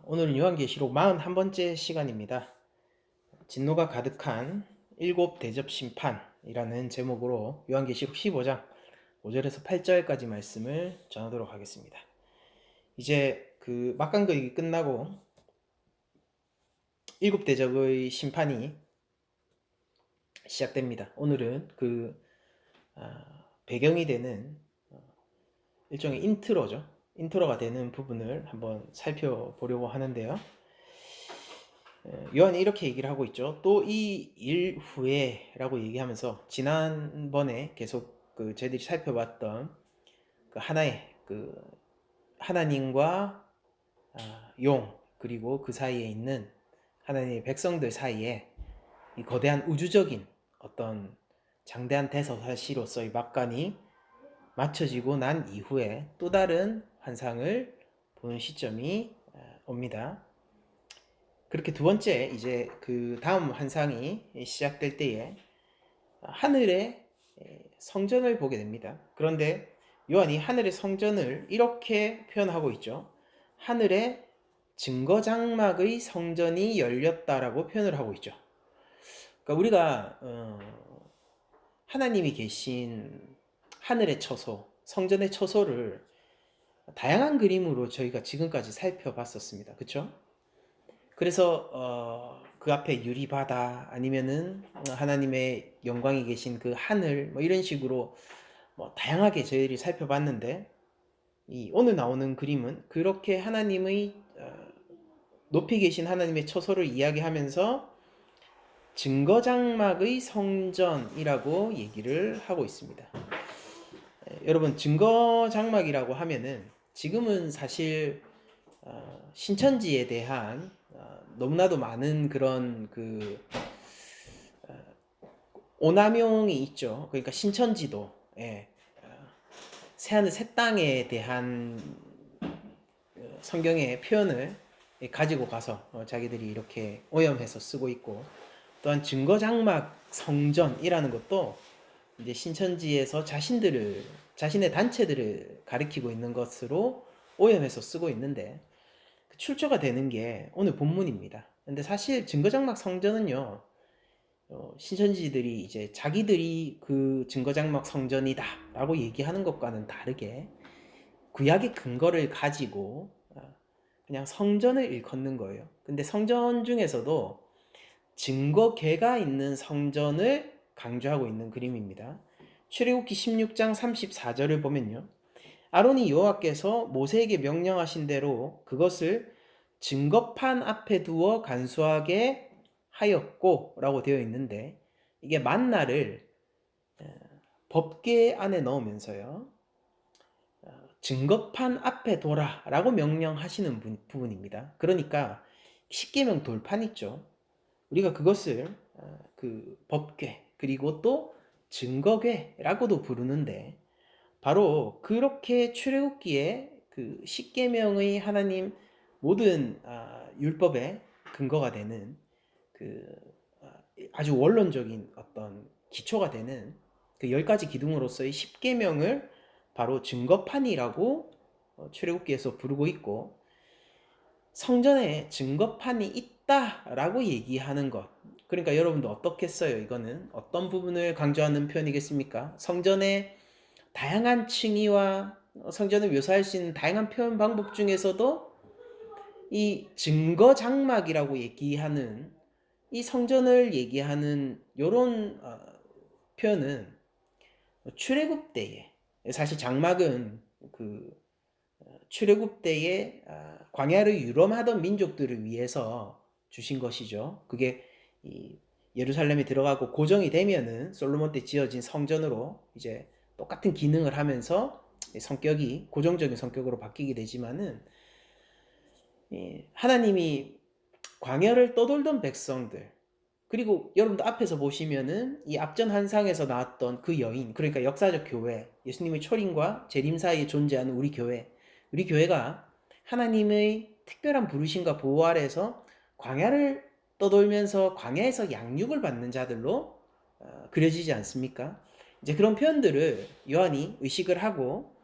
오늘은 요한계시록 41번째 시간입니다. 진노가 가득한 일곱 대접 심판이라는 제목으로 요한계시록 15장 5절에서 8절까지 말씀을 전하도록 하겠습니다. 이제 그 막간극이 끝나고 일곱 대접의 심판이 시작됩니다. 오늘은 그 배경이 되는 일종의 인트로가 되는 부분을 한번 살펴보려고 하는데요. 요한이 이렇게 얘기를 하고 있죠. 또 이 일 후에 라고 얘기하면서 지난번에 계속 저희들이 살펴봤던 그 하나의 그 하나님과 용 그리고 그 사이에 있는 하나님의 백성들 사이에 이 거대한 우주적인 어떤 장대한 대서사시로서의 막간이 맞춰지고 난 이후에 또 다른 환상을 보는 시점이 옵니다. 그렇게 두 번째 이제 그 다음 환상이 시작될 때에 하늘의 성전을 보게 됩니다. 그런데 요한이 하늘의 성전을 이렇게 표현하고 있죠. 하늘의 증거장막의 성전이 열렸다라고 표현을 하고 있죠. 그러니까 우리가 하나님이 계신 하늘의 처소, 성전의 처소를 다양한 그림으로 저희가 지금까지 살펴봤었습니다. 그렇죠? 그래서 그 앞에 유리바다 아니면은 하나님의 영광이 계신 그 하늘 뭐 이런 식으로 뭐 다양하게 저희들이 살펴봤는데 이 오늘 나오는 그림은 그렇게 하나님의 높이 계신 하나님의 처소를 이야기하면서 증거장막의 성전이라고 얘기를 하고 있습니다. 여러분 증거장막이라고 하면은 지금은 사실 신천지에 대한 너무나도 많은 그런 오남용이 있죠. 그러니까 신천지도 새하늘 새 땅에 대한 성경의 표현을 가지고 가서 자기들이 이렇게 오염해서 쓰고 있고, 또한 증거장막 성전이라는 것도 이제 신천지에서 자신의 단체들을 가리키고 있는 것으로 오염해서 쓰고 있는데 출처가 되는 게 오늘 본문입니다. 근데 사실 증거장막 성전은요, 신천지들이 이제 자기들이 그 증거장막 성전이다 라고 얘기하는 것과는 다르게 구약의 근거를 가지고 그냥 성전을 일컫는 거예요. 근데 성전 중에서도 증거궤가 있는 성전을 강조하고 있는 그림입니다. 출애굽기 16장 34절을 보면요, 아론이 여호와께서 모세에게 명령하신 대로 그것을 증거판 앞에 두어 간수하게 하였고 라고 되어 있는데, 이게 만나를 법궤 안에 넣으면서요, 증거판 앞에 둬라 라고 명령하시는 부분입니다. 그러니까 십계명 돌판 있죠. 우리가 그것을 그 법궤 그리고 또 증거궤라고도 부르는데, 바로 그렇게 출애굽기에 그 십계명의 하나님 모든 율법의 근거가 되는 그 아주 원론적인 어떤 기초가 되는 그 10가지 기둥으로서의 십계명을 바로 증거판이라고 출애굽기에서 부르고 있고, 성전에 증거판이 있다라고 얘기하는 것, 그러니까 여러분도 어떻겠어요? 이거는 어떤 부분을 강조하는 표현이겠습니까? 성전의 다양한 층위와 성전을 묘사할 수 있는 다양한 표현 방법 중에서도 이 증거 장막이라고 얘기하는 이 성전을 얘기하는 이런 표현은 출애굽 때에, 사실 장막은 그 출애굽 때에 광야를 유람하던 민족들을 위해서 주신 것이죠. 그게 이 예루살렘에 들어가고 고정이 되면은 솔로몬 때 지어진 성전으로 이제 똑같은 기능을 하면서 성격이 고정적인 성격으로 바뀌게 되지만은, 하나님이 광야를 떠돌던 백성들, 그리고 여러분도 앞에서 보시면은 이 앞전 한상에서 나왔던 그 여인, 그러니까 역사적 교회, 예수님의 초림과 재림 사이에 존재하는 우리 교회가 하나님의 특별한 부르심과 보호 아래에서 광야를 떠돌면서 광야에서 양육을 받는 자들로 그려지지 않습니까? 이제 그런 표현들을 요한이 의식을 하고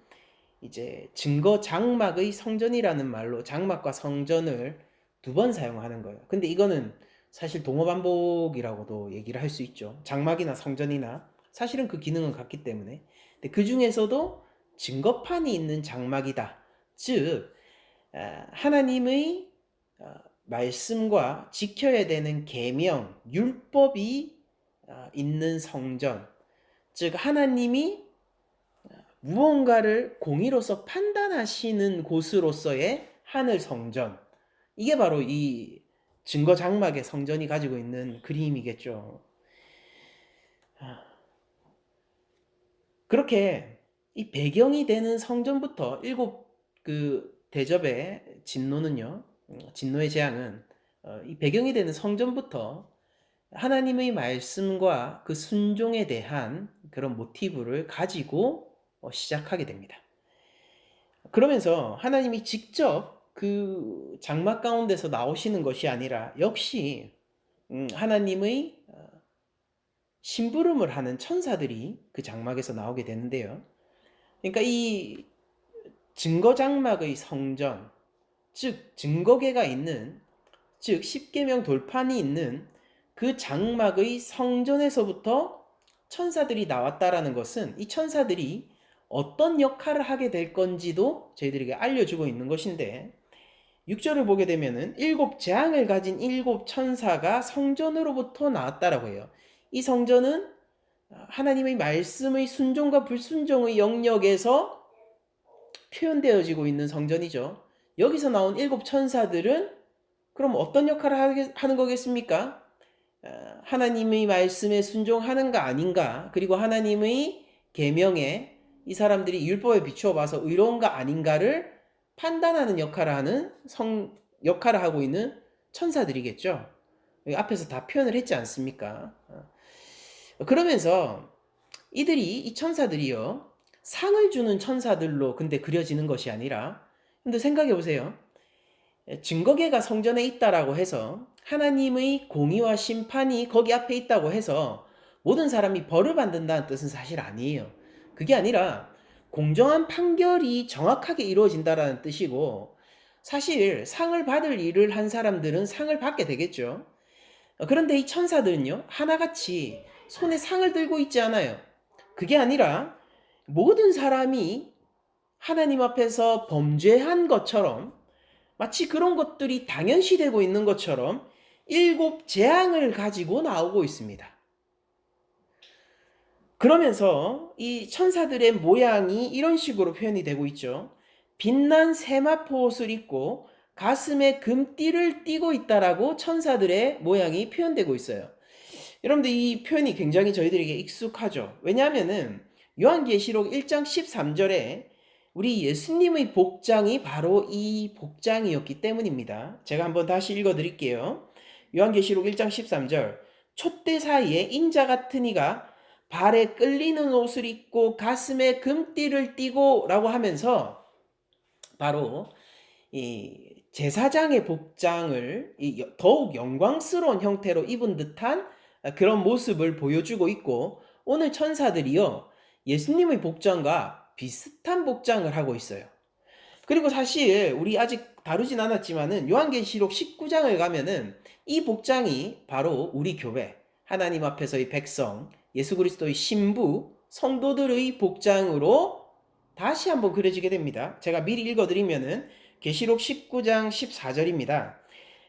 이제 증거 장막의 성전이라는 말로 장막과 성전을 두 번 사용하는 거예요. 근데 이거는 사실 동어 반복이라고도 얘기를 할 수 있죠. 장막이나 성전이나 사실은 그 기능은 같기 때문에. 근데 그 중에서도 증거판이 있는 장막이다. 즉 하나님의 말씀과 지켜야 되는 계명, 율법이 있는 성전, 즉 하나님이 무언가를 공의로서 판단하시는 곳으로서의 하늘 성전, 이게 바로 이 증거 장막의 성전이 가지고 있는 그림이겠죠. 그렇게 이 배경이 되는 성전부터 일곱 그 대접의 진노는요, 진노의 재앙은 이 배경이 되는 성전부터 하나님의 말씀과 그 순종에 대한 그런 모티브를 가지고 시작하게 됩니다. 그러면서 하나님이 직접 그 장막 가운데서 나오시는 것이 아니라 역시 하나님의 심부름을 하는 천사들이 그 장막에서 나오게 되는데요. 그러니까 이 증거 장막의 성전, 즉 증거계가 있는, 즉 십계명 돌판이 있는 그 장막의 성전에서부터 천사들이 나왔다라는 것은 이 천사들이 어떤 역할을 하게 될 건지도 저희들에게 알려주고 있는 것인데, 6절을 보게 되면은 일곱 재앙을 가진 일곱 천사가 성전으로부터 나왔다라고 해요. 이 성전은 하나님의 말씀의 순종과 불순종의 영역에서 표현되어지고 있는 성전이죠. 여기서 나온 일곱 천사들은 그럼 어떤 역할을 하는 거겠습니까? 하나님의 말씀에 순종하는가 아닌가, 그리고 하나님의 계명에 이 사람들이 율법에 비추어 봐서 의로운가 아닌가를 판단하는 역할을 하고 있는 천사들이겠죠. 앞에서 다 표현을 했지 않습니까? 그러면서 이 천사들이요, 상을 주는 천사들로 근데 그려지는 것이 아니라, 근데 생각해 보세요. 증거계가 성전에 있다라고 해서 하나님의 공의와 심판이 거기 앞에 있다고 해서 모든 사람이 벌을 받는다는 뜻은 사실 아니에요. 그게 아니라 공정한 판결이 정확하게 이루어진다라는 뜻이고, 사실 상을 받을 일을 한 사람들은 상을 받게 되겠죠. 그런데 이 천사들은요, 하나같이 손에 상을 들고 있지 않아요. 그게 아니라 모든 사람이 하나님 앞에서 범죄한 것처럼, 마치 그런 것들이 당연시되고 있는 것처럼 일곱 재앙을 가지고 나오고 있습니다. 그러면서 이 천사들의 모양이 이런 식으로 표현이 되고 있죠. 빛난 세마포 옷을 입고 가슴에 금띠를 띠고 있다라고 천사들의 모양이 표현되고 있어요. 여러분들 이 표현이 굉장히 저희들에게 익숙하죠. 왜냐하면은 요한계시록 1장 13절에 우리 예수님의 복장이 바로 이 복장이었기 때문입니다. 제가 한번 다시 읽어드릴게요. 요한계시록 1장 13절, 촛대 사이에 인자 같은 이가 발에 끌리는 옷을 입고 가슴에 금띠를 띠고 라고 하면서 바로 이 제사장의 복장을 더욱 영광스러운 형태로 입은 듯한 그런 모습을 보여주고 있고, 오늘 천사들이요, 예수님의 복장과 비슷한 복장을 하고 있어요. 그리고 사실 우리 아직 다루진 않았지만은 요한계시록 19장을 가면은 이 복장이 바로 우리 교회, 하나님 앞에서의 백성, 예수 그리스도의 신부, 성도들의 복장으로 다시 한번 그려지게 됩니다. 제가 미리 읽어드리면은 계시록 19장 14절입니다.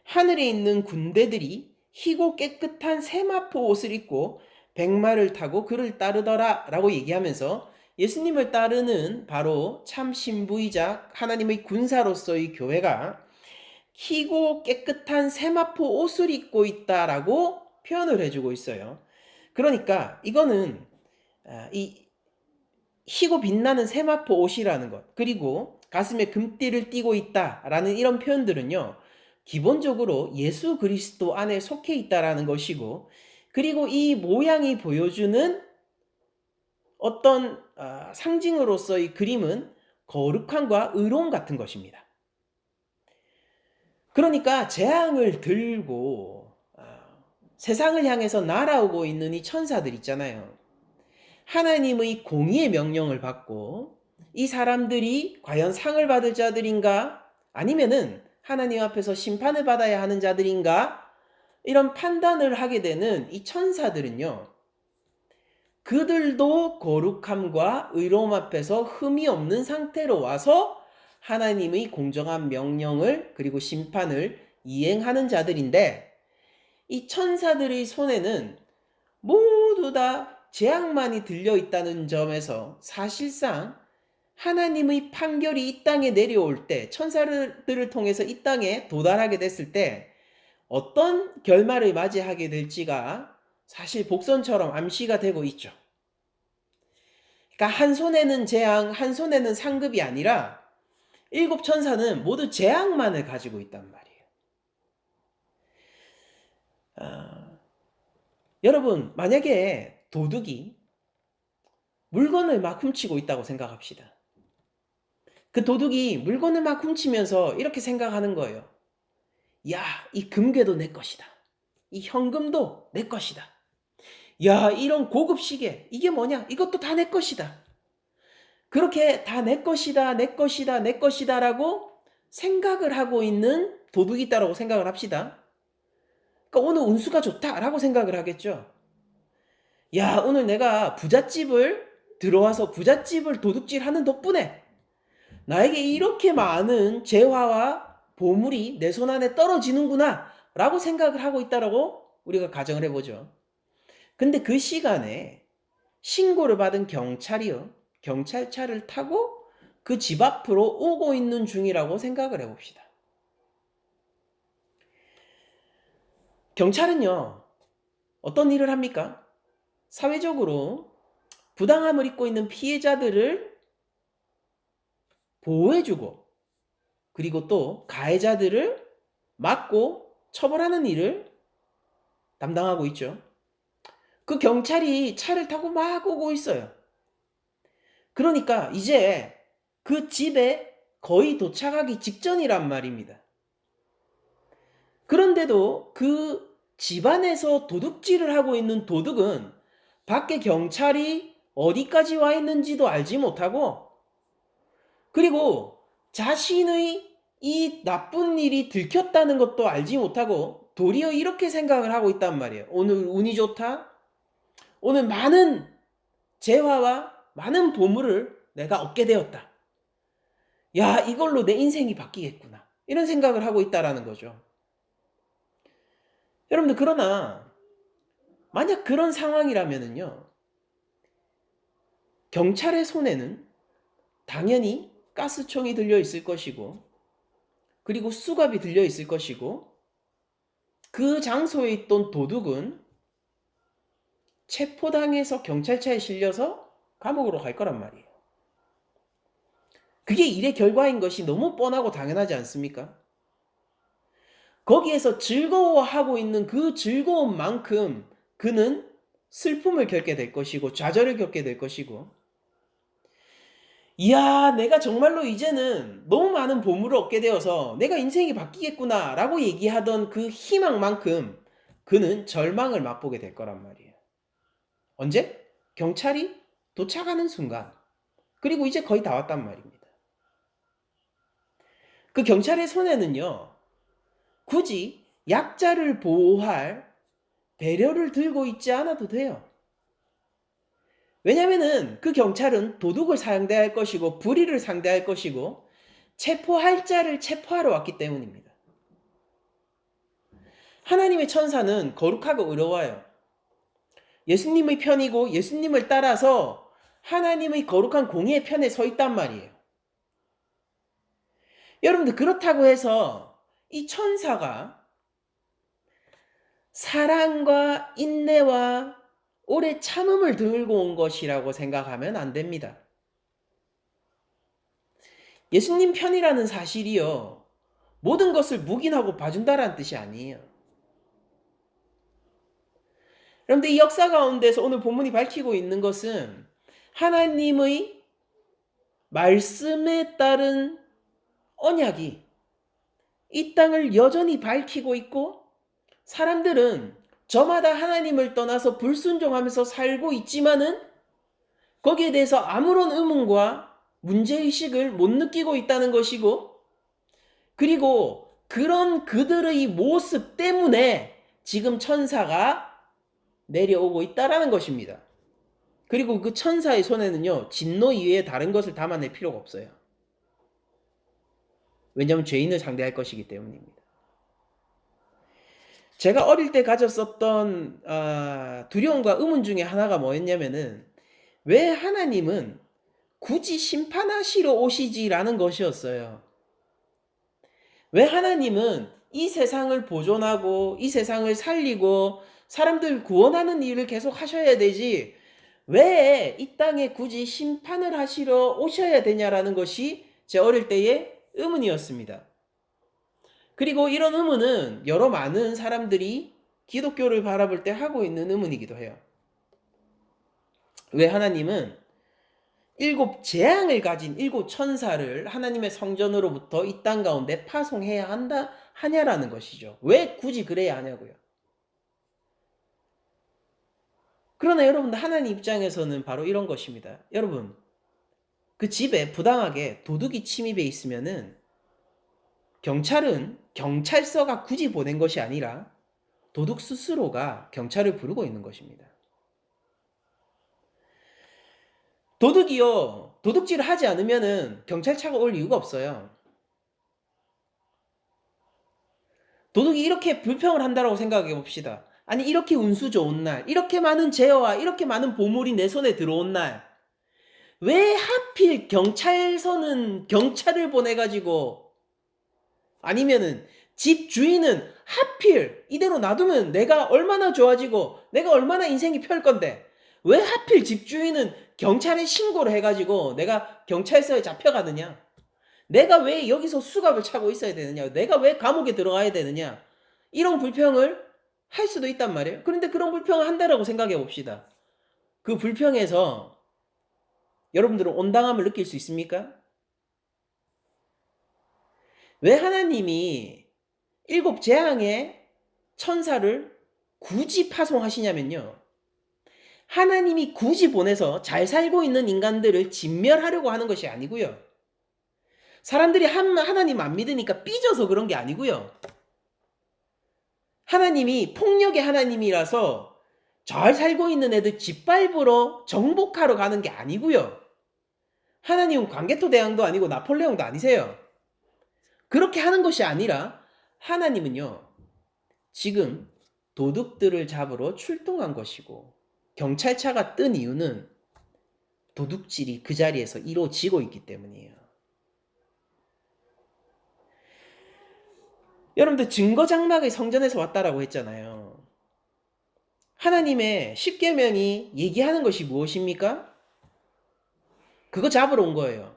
하늘에 있는 군대들이 희고 깨끗한 세마포 옷을 입고 백마를 타고 그를 따르더라 라고 얘기하면서 예수님을 따르는 바로 참 신부이자 하나님의 군사로서의 교회가 희고 깨끗한 세마포 옷을 입고 있다라고 표현을 해주고 있어요. 그러니까 이거는 이 희고 빛나는 세마포 옷이라는 것, 그리고 가슴에 금띠를 띠고 있다라는 이런 표현들은요, 기본적으로 예수 그리스도 안에 속해 있다라는 것이고, 그리고 이 모양이 보여주는 어떤 상징으로서의 그림은 거룩함과 의로움 같은 것입니다. 그러니까 재앙을 들고 세상을 향해서 날아오고 있는 이 천사들 있잖아요. 하나님의 공의의 명령을 받고 이 사람들이 과연 상을 받을 자들인가, 아니면은 하나님 앞에서 심판을 받아야 하는 자들인가? 이런 판단을 하게 되는 이 천사들은요, 그들도 거룩함과 의로움 앞에서 흠이 없는 상태로 와서 하나님의 공정한 명령을 그리고 심판을 이행하는 자들인데, 이 천사들의 손에는 모두 다 재앙만이 들려 있다는 점에서 사실상 하나님의 판결이 이 땅에 내려올 때, 천사들을 통해서 이 땅에 도달하게 됐을 때 어떤 결말을 맞이하게 될지가 사실 복선처럼 암시가 되고 있죠. 그러니까 한 손에는 재앙, 한 손에는 상급이 아니라 일곱 천사는 모두 재앙만을 가지고 있단 말이에요. 여러분, 만약에 도둑이 물건을 막 훔치고 있다고 생각합시다. 그 도둑이 물건을 막 훔치면서 이렇게 생각하는 거예요. 야, 이 금괴도 내 것이다. 이 현금도 내 것이다. 야, 이런 고급 시계, 이게 뭐냐? 이것도 다 내 것이다. 그렇게 다 내 것이다, 내 것이다, 내 것이다 라고 생각을 하고 있는 도둑이 있다고 생각을 합시다. 그러니까 오늘 운수가 좋다라고 생각을 하겠죠. 야, 오늘 내가 부잣집을 들어와서 부잣집을 도둑질하는 덕분에 나에게 이렇게 많은 재화와 보물이 내 손 안에 떨어지는구나 라고 생각을 하고 있다라고 우리가 가정을 해보죠. 근데 그 시간에 신고를 받은 경찰이요, 경찰차를 타고 그 집 앞으로 오고 있는 중이라고 생각을 해봅시다. 경찰은요, 어떤 일을 합니까? 사회적으로 부당함을 입고 있는 피해자들을 보호해주고, 그리고 또 가해자들을 막고 처벌하는 일을 담당하고 있죠. 그 경찰이 차를 타고 막 오고 있어요. 그러니까 이제 그 집에 거의 도착하기 직전이란 말입니다. 그런데도 그 집안에서 도둑질을 하고 있는 도둑은 밖에 경찰이 어디까지 와 있는지도 알지 못하고, 그리고 자신의 이 나쁜 일이 들켰다는 것도 알지 못하고 도리어 이렇게 생각을 하고 있단 말이에요. 오늘 운이 좋다. 오늘 많은 재화와 많은 보물을 내가 얻게 되었다. 야, 이걸로 내 인생이 바뀌겠구나. 이런 생각을 하고 있다라는 거죠. 여러분들, 그러나 만약 그런 상황이라면은요, 경찰의 손에는 당연히 가스총이 들려 있을 것이고, 그리고 수갑이 들려 있을 것이고, 그 장소에 있던 도둑은 체포당해서 경찰차에 실려서 감옥으로 갈 거란 말이에요. 그게 일의 결과인 것이 너무 뻔하고 당연하지 않습니까? 거기에서 즐거워하고 있는 그 즐거움만큼 그는 슬픔을 겪게 될 것이고 좌절을 겪게 될 것이고, 이야, 내가 정말로 이제는 너무 많은 보물을 얻게 되어서 내가 인생이 바뀌겠구나 라고 얘기하던 그 희망만큼 그는 절망을 맛보게 될 거란 말이에요. 언제? 경찰이 도착하는 순간. 그리고 이제 거의 다 왔단 말입니다. 그 경찰의 손에는요, 굳이 약자를 보호할 배려를 들고 있지 않아도 돼요. 왜냐면은 그 경찰은 도둑을 상대할 것이고 불의를 상대할 것이고 체포할 자를 체포하러 왔기 때문입니다. 하나님의 천사는 거룩하고 의로워요. 예수님의 편이고 예수님을 따라서 하나님의 거룩한 공의의 편에 서 있단 말이에요. 여러분들, 그렇다고 해서 이 천사가 사랑과 인내와 오래 참음을 들고 온 것이라고 생각하면 안 됩니다. 예수님 편이라는 사실이요, 모든 것을 묵인하고 봐준다라는 뜻이 아니에요. 그런데 이 역사 가운데서 오늘 본문이 밝히고 있는 것은 하나님의 말씀에 따른 언약이 이 땅을 여전히 밝히고 있고, 사람들은 저마다 하나님을 떠나서 불순종하면서 살고 있지만은 거기에 대해서 아무런 의문과 문제의식을 못 느끼고 있다는 것이고, 그리고 그런 그들의 모습 때문에 지금 천사가 내려오고 있다라는 것입니다. 그리고 그 천사의 손에는요, 진노 이외에 다른 것을 담아낼 필요가 없어요. 왜냐하면 죄인을 상대할 것이기 때문입니다. 제가 어릴 때 가졌었던 두려움과 의문 중에 하나가 뭐였냐면은, 왜 하나님은 굳이 심판하시러 오시지라는 것이었어요. 왜 하나님은 이 세상을 보존하고 이 세상을 살리고 사람들 구원하는 일을 계속 하셔야 되지, 왜 이 땅에 굳이 심판을 하시러 오셔야 되냐라는 것이 제 어릴 때의 의문이었습니다. 그리고 이런 의문은 여러 많은 사람들이 기독교를 바라볼 때 하고 있는 의문이기도 해요. 왜 하나님은 일곱 재앙을 가진 일곱 천사를 하나님의 성전으로부터 이 땅 가운데 파송해야 하냐라는 것이죠. 왜 굳이 그래야 하냐고요. 그러나 여러분들, 하나님 입장에서는 바로 이런 것입니다. 여러분, 그 집에 부당하게 도둑이 침입해 있으면은 경찰은 경찰서가 굳이 보낸 것이 아니라 도둑 스스로가 경찰을 부르고 있는 것입니다. 도둑이요, 도둑질을 하지 않으면은 경찰차가 올 이유가 없어요. 도둑이 이렇게 불평을 한다라고 생각해 봅시다. 아니, 이렇게 운수 좋은 날, 이렇게 많은 재화와 이렇게 많은 보물이 내 손에 들어온 날, 왜 하필 경찰서는 경찰을 보내가지고, 아니면은 집 주인은 하필 이대로 놔두면 내가 얼마나 좋아지고 내가 얼마나 인생이 펼 건데, 왜 하필 집 주인은 경찰에 신고를 해가지고 내가 경찰서에 잡혀가느냐? 내가 왜 여기서 수갑을 차고 있어야 되느냐? 내가 왜 감옥에 들어가야 되느냐? 이런 불평을 할 수도 있단 말이에요. 그런데 그런 불평을 한다라고 생각해 봅시다. 그 불평에서 여러분들은 온당함을 느낄 수 있습니까? 왜 하나님이 일곱 재앙의 천사를 굳이 파송하시냐면요, 하나님이 굳이 보내서 잘 살고 있는 인간들을 진멸하려고 하는 것이 아니고요, 사람들이 하나님 안 믿으니까 삐져서 그런 게 아니고요, 하나님이 폭력의 하나님이라서 잘 살고 있는 애들 짓밟으러 정복하러 가는 게 아니고요, 하나님은 광개토대왕도 아니고 나폴레옹도 아니세요. 그렇게 하는 것이 아니라 하나님은요, 지금 도둑들을 잡으러 출동한 것이고, 경찰차가 뜬 이유는 도둑질이 그 자리에서 이루어지고 있기 때문이에요. 여러분들, 증거장막의 성전에서 왔다라고 했잖아요. 하나님의 십계명이 얘기하는 것이 무엇입니까? 그거 잡으러 온 거예요.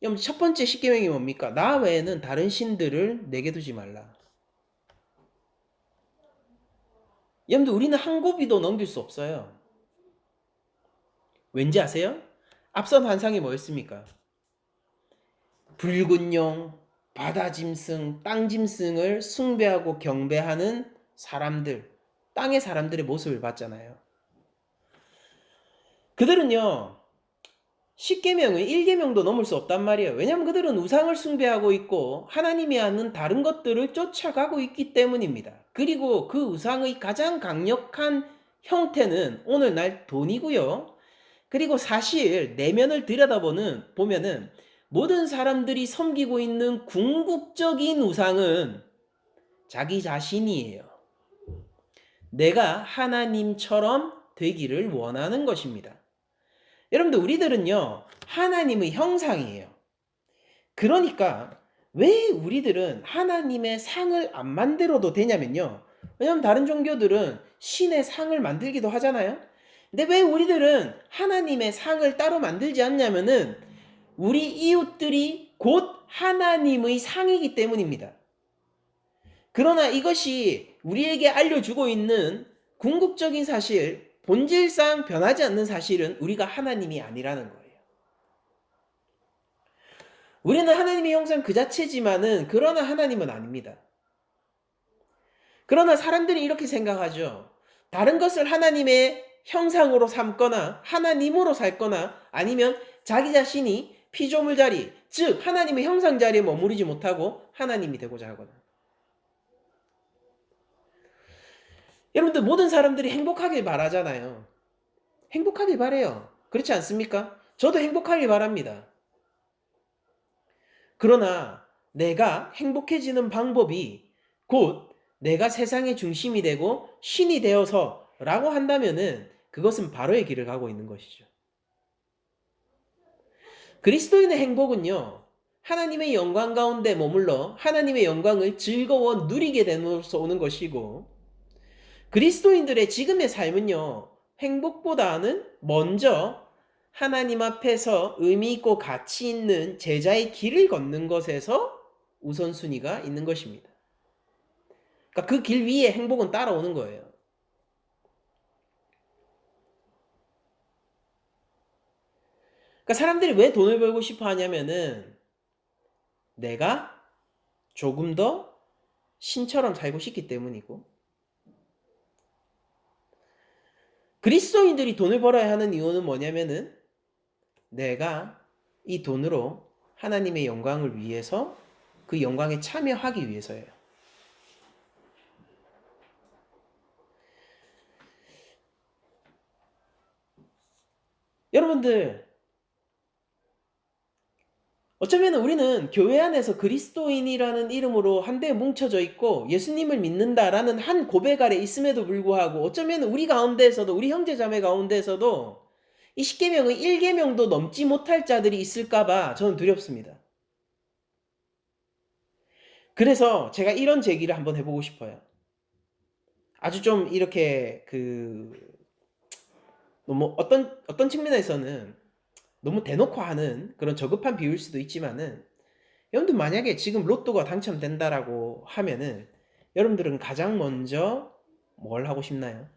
여러분, 첫 번째 십계명이 뭡니까? 나 외에는 다른 신들을 내게 두지 말라. 여러분들, 우리는 한 고비도 넘길 수 없어요. 왠지 아세요? 앞선 환상이 뭐였습니까? 붉은 용, 바다 짐승, 땅 짐승을 숭배하고 경배하는 사람들, 땅의 사람들의 모습을 봤잖아요. 그들은요, 십계명의 1계명도 넘을 수 없단 말이에요. 왜냐하면 그들은 우상을 숭배하고 있고 하나님이 하는 다른 것들을 쫓아가고 있기 때문입니다. 그리고 그 우상의 가장 강력한 형태는 오늘날 돈이고요. 그리고 사실 내면을 들여다보면은 모든 사람들이 섬기고 있는 궁극적인 우상은 자기 자신이에요. 내가 하나님처럼 되기를 원하는 것입니다. 여러분들, 우리들은요, 하나님의 형상이에요. 그러니까 왜 우리들은 하나님의 상을 안 만들어도 되냐면요, 왜냐하면 다른 종교들은 신의 상을 만들기도 하잖아요. 근데 왜 우리들은 하나님의 상을 따로 만들지 않냐면은 우리 이웃들이 곧 하나님의 상이기 때문입니다. 그러나 이것이 우리에게 알려주고 있는 궁극적인 사실, 본질상 변하지 않는 사실은 우리가 하나님이 아니라는 거예요. 우리는 하나님의 형상 그 자체지만은 그러나 하나님은 아닙니다. 그러나 사람들이 이렇게 생각하죠. 다른 것을 하나님의 형상으로 삼거나 하나님으로 살거나 아니면 자기 자신이 피조물 자리, 즉 하나님의 형상 자리에 머무르지 못하고 하나님이 되고자 하거나. 여러분들 모든 사람들이 행복하길 바라잖아요. 행복하길 바래요. 그렇지 않습니까? 저도 행복하길 바랍니다. 그러나 내가 행복해지는 방법이 곧 내가 세상의 중심이 되고 신이 되어서 라고 한다면은 그것은 바로의 길을 가고 있는 것이죠. 그리스도인의 행복은요, 하나님의 영광 가운데 머물러 하나님의 영광을 즐거워 누리게 됨으로써 오는 것이고, 그리스도인들의 지금의 삶은요, 행복보다는 먼저 하나님 앞에서 의미 있고 가치 있는 제자의 길을 걷는 것에서 우선순위가 있는 것입니다. 그러니까 그 길 위에 행복은 따라오는 거예요. 그러니까 사람들이 왜 돈을 벌고 싶어 하냐면은 내가 조금 더 신처럼 살고 싶기 때문이고, 그리스도인들이 돈을 벌어야 하는 이유는 뭐냐면은 내가 이 돈으로 하나님의 영광을 위해서 그 영광에 참여하기 위해서예요. 여러분들, 어쩌면 우리는 교회 안에서 그리스도인이라는 이름으로 한데 뭉쳐져 있고 예수님을 믿는다라는 한 고백 아래 있음에도 불구하고 어쩌면 우리 가운데에서도, 우리 형제자매 가운데에서도 이 십계명의 1계명도 넘지 못할 자들이 있을까봐 저는 두렵습니다. 그래서 제가 이런 제기를 한번 해보고 싶어요. 아주 좀 이렇게 너무 어떤 측면에서는 너무 대놓고 하는 그런 저급한 비유일 수도 있지만은, 여러분들 만약에 지금 로또가 당첨된다라고 하면은 여러분들은 가장 먼저 뭘 하고 싶나요?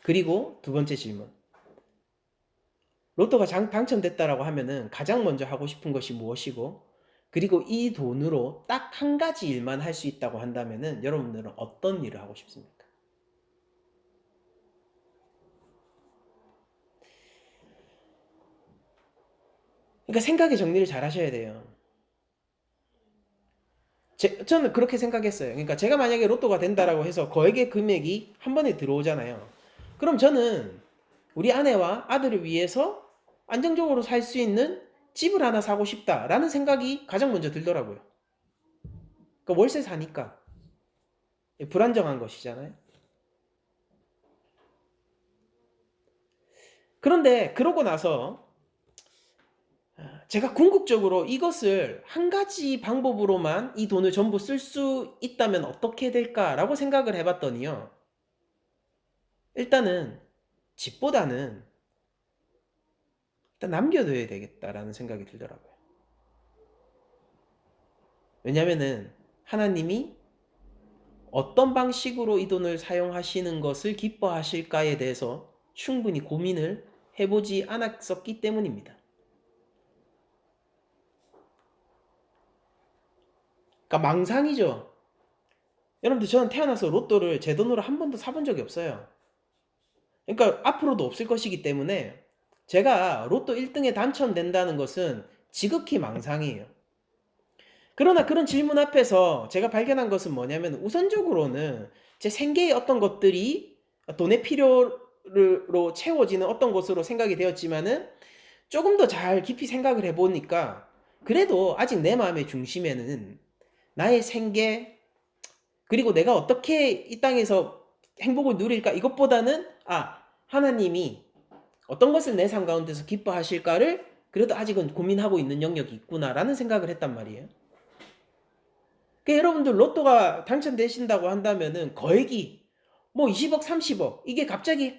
그리고 두 번째 질문. 로또가 당첨됐다라고 하면은 가장 먼저 하고 싶은 것이 무엇이고, 그리고 이 돈으로 딱 한 가지 일만 할 수 있다고 한다면은 여러분들은 어떤 일을 하고 싶습니까? 그러니까 생각의 정리를 잘 하셔야 돼요. 저는 그렇게 생각했어요. 그러니까 제가 만약에 로또가 된다라고 해서 거액의 금액이 한 번에 들어오잖아요. 그럼 저는 우리 아내와 아들을 위해서 안정적으로 살 수 있는 집을 하나 사고 싶다라는 생각이 가장 먼저 들더라고요. 그러니까 월세 사니까 불안정한 것이잖아요. 그런데 그러고 나서 제가 궁극적으로 이것을 한 가지 방법으로만 이 돈을 전부 쓸 수 있다면 어떻게 될까라고 생각을 해봤더니요. 일단은 집보다는 일단 남겨둬야 되겠다라는 생각이 들더라고요. 왜냐면은 하나님이 어떤 방식으로 이 돈을 사용하시는 것을 기뻐하실까에 대해서 충분히 고민을 해보지 않았었기 때문입니다. 그러니까 망상이죠. 여러분들, 저는 태어나서 로또를 제 돈으로 한 번도 사본 적이 없어요. 그러니까 앞으로도 없을 것이기 때문에 제가 로또 1등에 당첨된다는 것은 지극히 망상이에요. 그러나 그런 질문 앞에서 제가 발견한 것은 뭐냐면, 우선적으로는 제 생계의 어떤 것들이 돈의 필요로 채워지는 어떤 것으로 생각이 되었지만은, 조금 더 잘 깊이 생각을 해보니까 그래도 아직 내 마음의 중심에는 나의 생계, 그리고 내가 어떻게 이 땅에서 행복을 누릴까, 이것보다는 하나님이 어떤 것을 내 삶 가운데서 기뻐하실까를 그래도 아직은 고민하고 있는 영역이 있구나라는 생각을 했단 말이에요. 그러니까 여러분들 로또가 당첨되신다고 한다면은 거액이 뭐 20억, 30억 이게 갑자기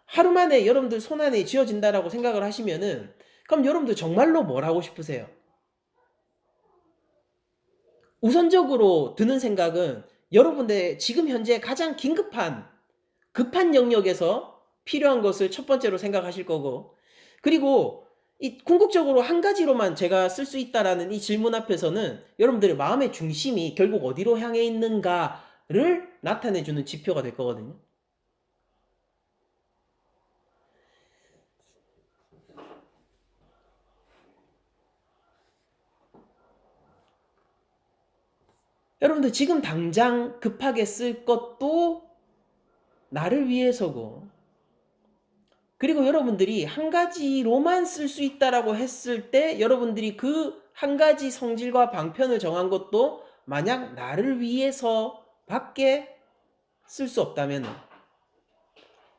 하루 만에 여러분들 손안에 쥐어진다라고 생각을 하시면은, 그럼 여러분들 정말로 뭘 하고 싶으세요? 우선적으로 드는 생각은 여러분들 지금 현재 가장 급한 영역에서 필요한 것을 첫 번째로 생각하실 거고, 그리고 이 궁극적으로 한 가지로만 제가 쓸 수 있다라는 이 질문 앞에서는 여러분들의 마음의 중심이 결국 어디로 향해 있는가를 나타내주는 지표가 될 거거든요. 여러분들 지금 당장 급하게 쓸 것도 나를 위해서고, 그리고 여러분들이 한 가지로만 쓸 수 있다라고 했을 때 여러분들이 그 한 가지 성질과 방편을 정한 것도 만약 나를 위해서 밖에 쓸 수 없다면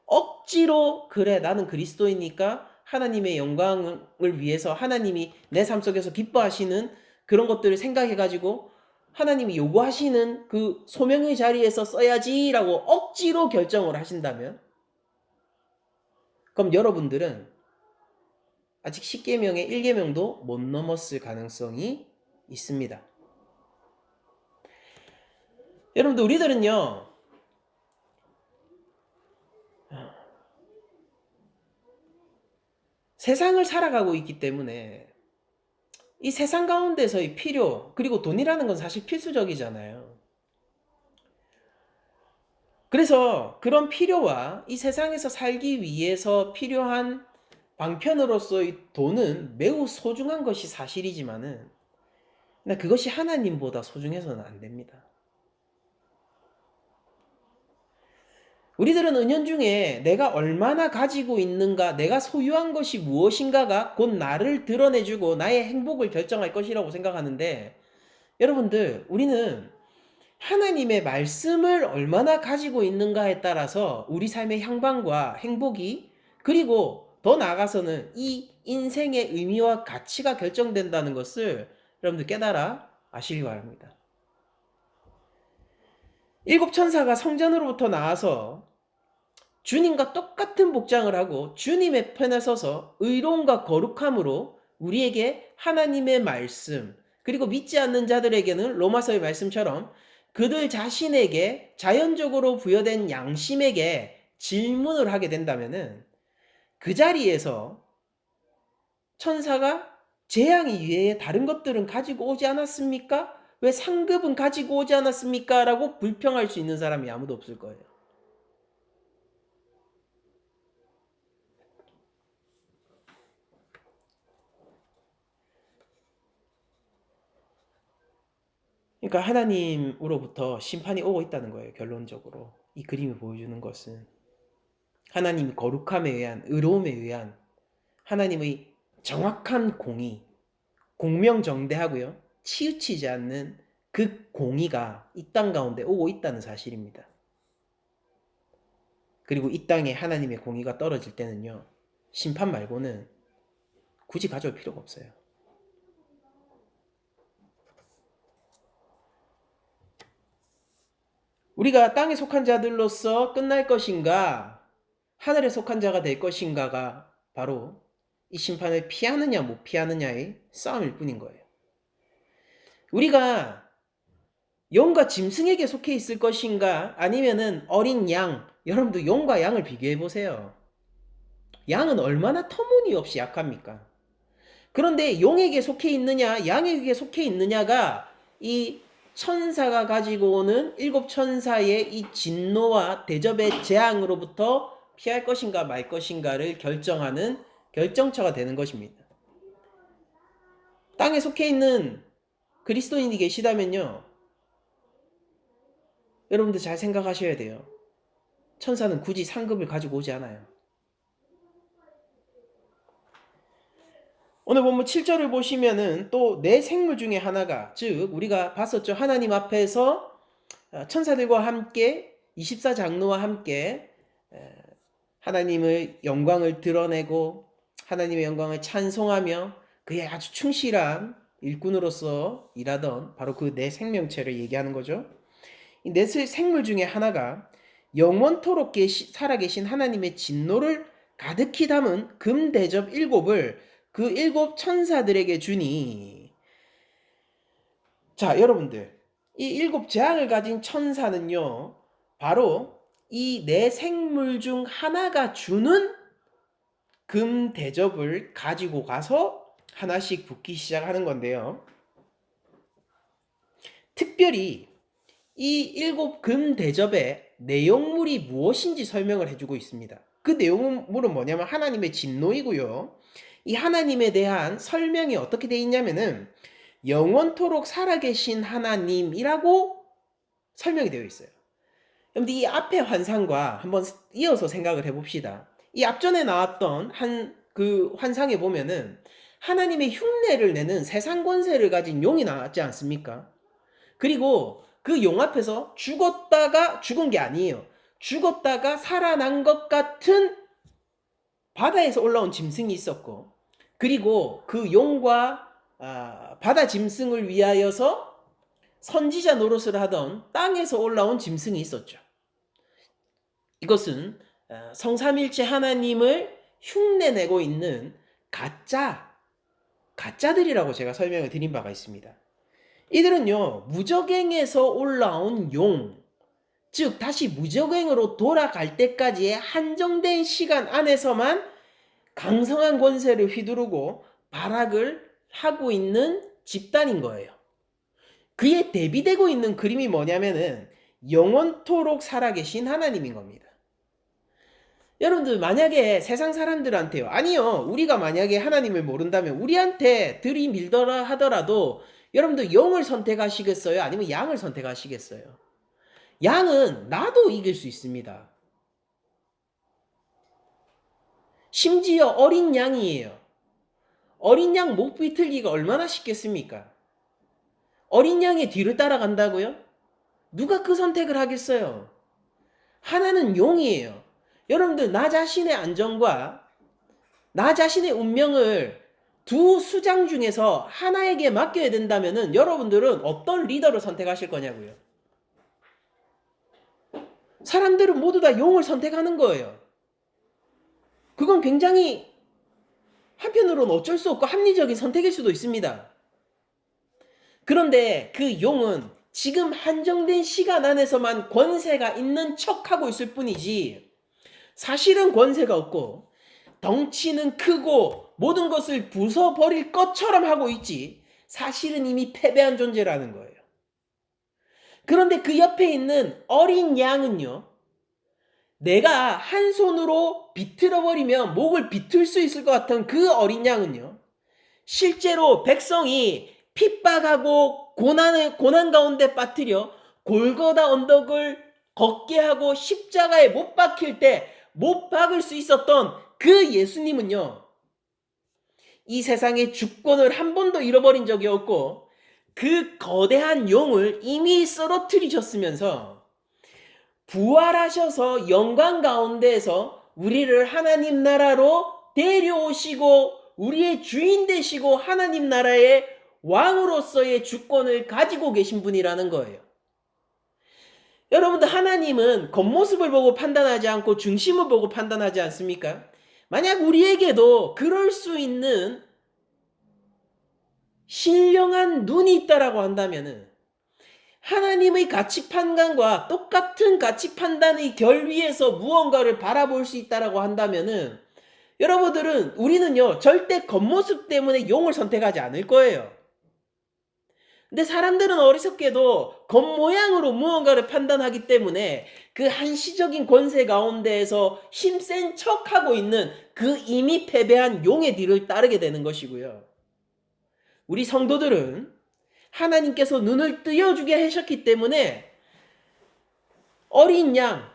억지로 그래 나는 그리스도이니까 하나님의 영광을 위해서 하나님이 내 삶 속에서 기뻐하시는 그런 것들을 생각해 가지고 하나님이 요구하시는 그 소명의 자리에서 써야지라고 억지로 결정을 하신다면, 그럼 여러분들은 아직 10계명의 1계명도 못 넘었을 가능성이 있습니다. 여러분들 우리들은요, 세상을 살아가고 있기 때문에 이 세상 가운데서의 필요, 그리고 돈이라는 건 사실 필수적이잖아요. 그래서 그런 필요와 이 세상에서 살기 위해서 필요한 방편으로서의 돈은 매우 소중한 것이 사실이지만은 그것이 하나님보다 소중해서는 안 됩니다. 우리들은 은연중에 내가 얼마나 가지고 있는가, 내가 소유한 것이 무엇인가가 곧 나를 드러내주고 나의 행복을 결정할 것이라고 생각하는데, 여러분들 우리는 하나님의 말씀을 얼마나 가지고 있는가에 따라서 우리 삶의 향방과 행복이, 그리고 더 나아가서는 이 인생의 의미와 가치가 결정된다는 것을 여러분들 깨달아 아시기 바랍니다. 일곱 천사가 성전으로부터 나와서 주님과 똑같은 복장을 하고 주님의 편에 서서 의로움과 거룩함으로 우리에게 하나님의 말씀, 그리고 믿지 않는 자들에게는 로마서의 말씀처럼 그들 자신에게 자연적으로 부여된 양심에게 질문을 하게 된다면은 그 자리에서 천사가 재앙 이외에 다른 것들은 가지고 오지 않았습니까? 왜 상급은 가지고 오지 않았습니까? 라고 불평할 수 있는 사람이 아무도 없을 거예요. 그러니까 하나님으로부터 심판이 오고 있다는 거예요. 결론적으로 이 그림이 보여주는 것은 하나님의 거룩함에 의한, 의로움에 의한 하나님의 정확한 공의, 공명정대하고요, 치우치지 않는 그 공의가 이 땅 가운데 오고 있다는 사실입니다. 그리고 이 땅에 하나님의 공의가 떨어질 때는요, 심판 말고는 굳이 가져올 필요가 없어요. 우리가 땅에 속한 자들로서 끝날 것인가, 하늘에 속한 자가 될 것인가가 바로 이 심판을 피하느냐 못 피하느냐의 싸움일 뿐인 거예요. 우리가 용과 짐승에게 속해 있을 것인가, 아니면은 어린 양, 여러분도 용과 양을 비교해 보세요. 양은 얼마나 터무니없이 약합니까? 그런데 용에게 속해 있느냐 양에게 속해 있느냐가 이 천사가 가지고 오는 일곱 천사의 이 진노와 대접의 재앙으로부터 피할 것인가 말 것인가를 결정하는 결정처가 되는 것입니다. 땅에 속해 있는 그리스도인이 계시다면요, 여러분들 잘 생각하셔야 돼요. 천사는 굳이 상급을 가지고 오지 않아요. 오늘 본문 7절을 보시면은 또 네 생물 중에 하나가, 즉 우리가 봤었죠. 하나님 앞에서 천사들과 함께 24장로와 함께 하나님의 영광을 드러내고 하나님의 영광을 찬송하며 그의 아주 충실한 일꾼으로서 일하던 바로 그 네 생명체를 얘기하는 거죠. 이 네 생물 중에 하나가 영원토록 살아계신 하나님의 진노를 가득히 담은 금 대접 7을 그 7 천사들에게 주니, 자 여러분들 이 7 재앙을 가진 천사는요 바로 이 네 생물 중 하나가 주는 금 대접을 가지고 가서 하나씩 붓기 시작하는 건데요, 특별히 이 7 금 대접의 내용물이 무엇인지 설명을 해주고 있습니다. 그 내용물은 뭐냐면 하나님의 진노이고요, 이 하나님에 대한 설명이 어떻게 되어 있냐면은 영원토록 살아계신 하나님이라고 설명이 되어 있어요. 그런데 이 앞의 환상과 한번 이어서 생각을 해봅시다. 이 앞전에 나왔던 그 환상에 보면은 하나님의 흉내를 내는 세상 권세를 가진 용이 나왔지 않습니까? 그리고 그 용 앞에서 죽었다가 죽은 게 아니에요. 죽었다가 살아난 것 같은 바다에서 올라온 짐승이 있었고, 그리고 그 용과 바다 짐승을 위하여서 선지자 노릇을 하던 땅에서 올라온 짐승이 있었죠. 이것은 성삼일체 하나님을 흉내내고 있는 가짜들이라고 제가 설명을 드린 바가 있습니다. 이들은요, 무적행에서 올라온 용, 즉 다시 무적행으로 돌아갈 때까지의 한정된 시간 안에서만 강성한 권세를 휘두르고 발악을 하고 있는 집단인 거예요. 그에 대비되고 있는 그림이 뭐냐면은 영원토록 살아계신 하나님인 겁니다. 여러분들, 만약에 세상 사람들한테요, 아니요, 우리가 만약에 하나님을 모른다면 우리한테 들이밀더라 하더라도 여러분들 영을 선택하시겠어요? 아니면 양을 선택하시겠어요? 양은 나도 이길 수 있습니다. 심지어 어린 양이에요. 어린 양 목 비틀기가 얼마나 쉽겠습니까? 어린 양의 뒤를 따라간다고요? 누가 그 선택을 하겠어요? 하나는 용이에요. 여러분들, 나 자신의 안전과 나 자신의 운명을 두 수장 중에서 하나에게 맡겨야 된다면은 여러분들은 어떤 리더를 선택하실 거냐고요? 사람들은 모두 다 용을 선택하는 거예요. 그건 굉장히 한편으로는 어쩔 수 없고 합리적인 선택일 수도 있습니다. 그런데 그 용은 지금 한정된 시간 안에서만 권세가 있는 척하고 있을 뿐이지 사실은 권세가 없고 덩치는 크고 모든 것을 부숴버릴 것처럼 하고 있지 사실은 이미 패배한 존재라는 거예요. 그런데 그 옆에 있는 어린 양은요, 내가 한 손으로 비틀어버리면 목을 비틀 수 있을 것 같은 그 어린 양은요, 실제로 백성이 핍박하고 고난 가운데 빠뜨려 골고다 언덕을 걷게 하고 십자가에 못 박힐 때 못 박을 수 있었던 그 예수님은요, 이 세상의 주권을 한 번도 잃어버린 적이 없고 그 거대한 용을 이미 쓰러뜨리셨으면서 부활하셔서 영광 가운데에서 우리를 하나님 나라로 데려오시고 우리의 주인 되시고 하나님 나라의 왕으로서의 주권을 가지고 계신 분이라는 거예요. 여러분들, 하나님은 겉모습을 보고 판단하지 않고 중심을 보고 판단하지 않습니까? 만약 우리에게도 그럴 수 있는 신령한 눈이 있다라고 한다면은 하나님의 가치 판단과 똑같은 가치 판단의 결 위에서 무언가를 바라볼 수 있다라고 한다면은 여러분들은 우리는요 절대 겉모습 때문에 용을 선택하지 않을 거예요. 근데 사람들은 어리석게도 겉모양으로 무언가를 판단하기 때문에 그 한시적인 권세 가운데에서 힘센 척하고 있는 그 이미 패배한 용의 뒤를 따르게 되는 것이고요. 우리 성도들은 하나님께서 눈을 뜨여주게 하셨기 때문에 어린 양,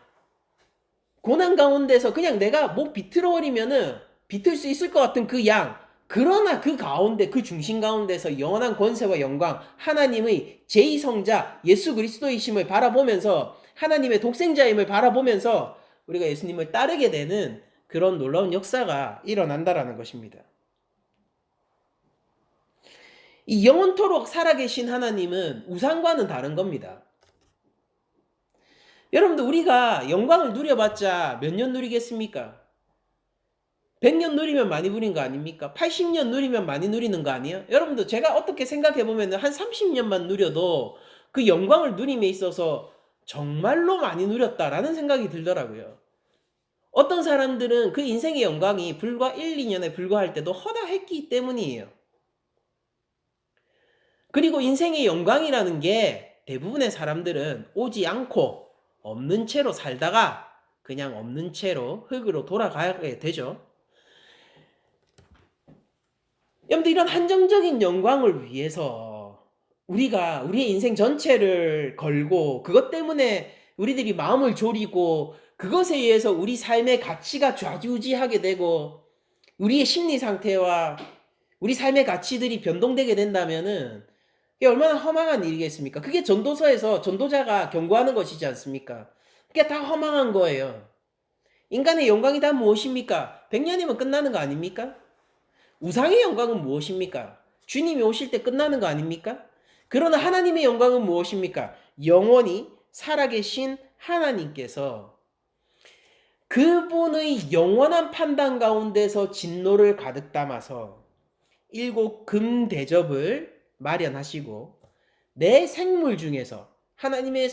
고난 가운데서 그냥 내가 목 비틀어버리면은 비틀 수 있을 것 같은 그 양, 그러나 그 가운데, 그 중심 가운데서 영원한 권세와 영광, 하나님의 제2성자 예수 그리스도이심을 바라보면서 하나님의 독생자임을 바라보면서 우리가 예수님을 따르게 되는 그런 놀라운 역사가 일어난다라는 것입니다. 이 영원토록 살아계신 하나님은 우상과는 다른 겁니다. 여러분들, 우리가 영광을 누려봤자 몇 년 누리겠습니까? 100년 누리면 많이 누린 거 아닙니까? 80년 누리면 많이 누리는 거 아니에요? 여러분들, 제가 어떻게 생각해보면 한 30년만 누려도 그 영광을 누림에 있어서 정말로 많이 누렸다라는 생각이 들더라고요. 어떤 사람들은 그 인생의 영광이 불과 1, 2년에 불과할 때도 허다했기 때문이에요. 그리고 인생의 영광이라는 게 대부분의 사람들은 오지 않고 없는 채로 살다가 그냥 없는 채로 흙으로 돌아가게 되죠. 여러분들, 이런 한정적인 영광을 위해서 우리가 우리의 인생 전체를 걸고 그것 때문에 우리들이 마음을 졸이고 그것에 의해서 우리 삶의 가치가 좌지우지하게 되고 우리의 심리 상태와 우리 삶의 가치들이 변동되게 된다면은 그게 얼마나 허망한 일이겠습니까? 그게 전도서에서 전도자가 경고하는 것이지 않습니까? 그게 다 허망한 거예요. 인간의 영광이 다 무엇입니까? 100년이면 끝나는 거 아닙니까? 우상의 영광은 무엇입니까? 주님이 오실 때 끝나는 거 아닙니까? 그러나 하나님의 영광은 무엇입니까? 영원히 살아계신 하나님께서 그분의 영원한 판단 가운데서 진노를 가득 담아서 일곱 금 대접을 마련하시고 내 생물 중에서 하나님의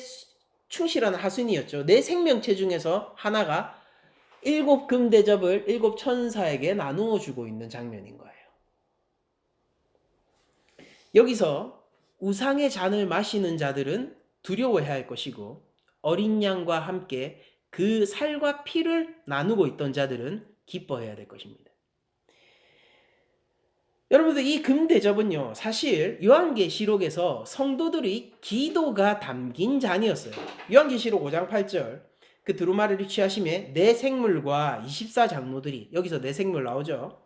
충실한 하순이었죠. 내 생명체 중에서 하나가 일곱 금 대접을 일곱 천사에게 나누어 주고 있는 장면인 거예요. 여기서 우상의 잔을 마시는 자들은 두려워해야 할 것이고 어린 양과 함께 그 살과 피를 나누고 있던 자들은 기뻐해야 될 것입니다. 여러분들 이 금대접은요 사실 요한계시록에서 성도들의 기도가 담긴 잔이었어요. 요한계시록 5장 8절 그 두루마리를 취하심에 내 생물과 24장로들이 여기서 내 생물 나오죠.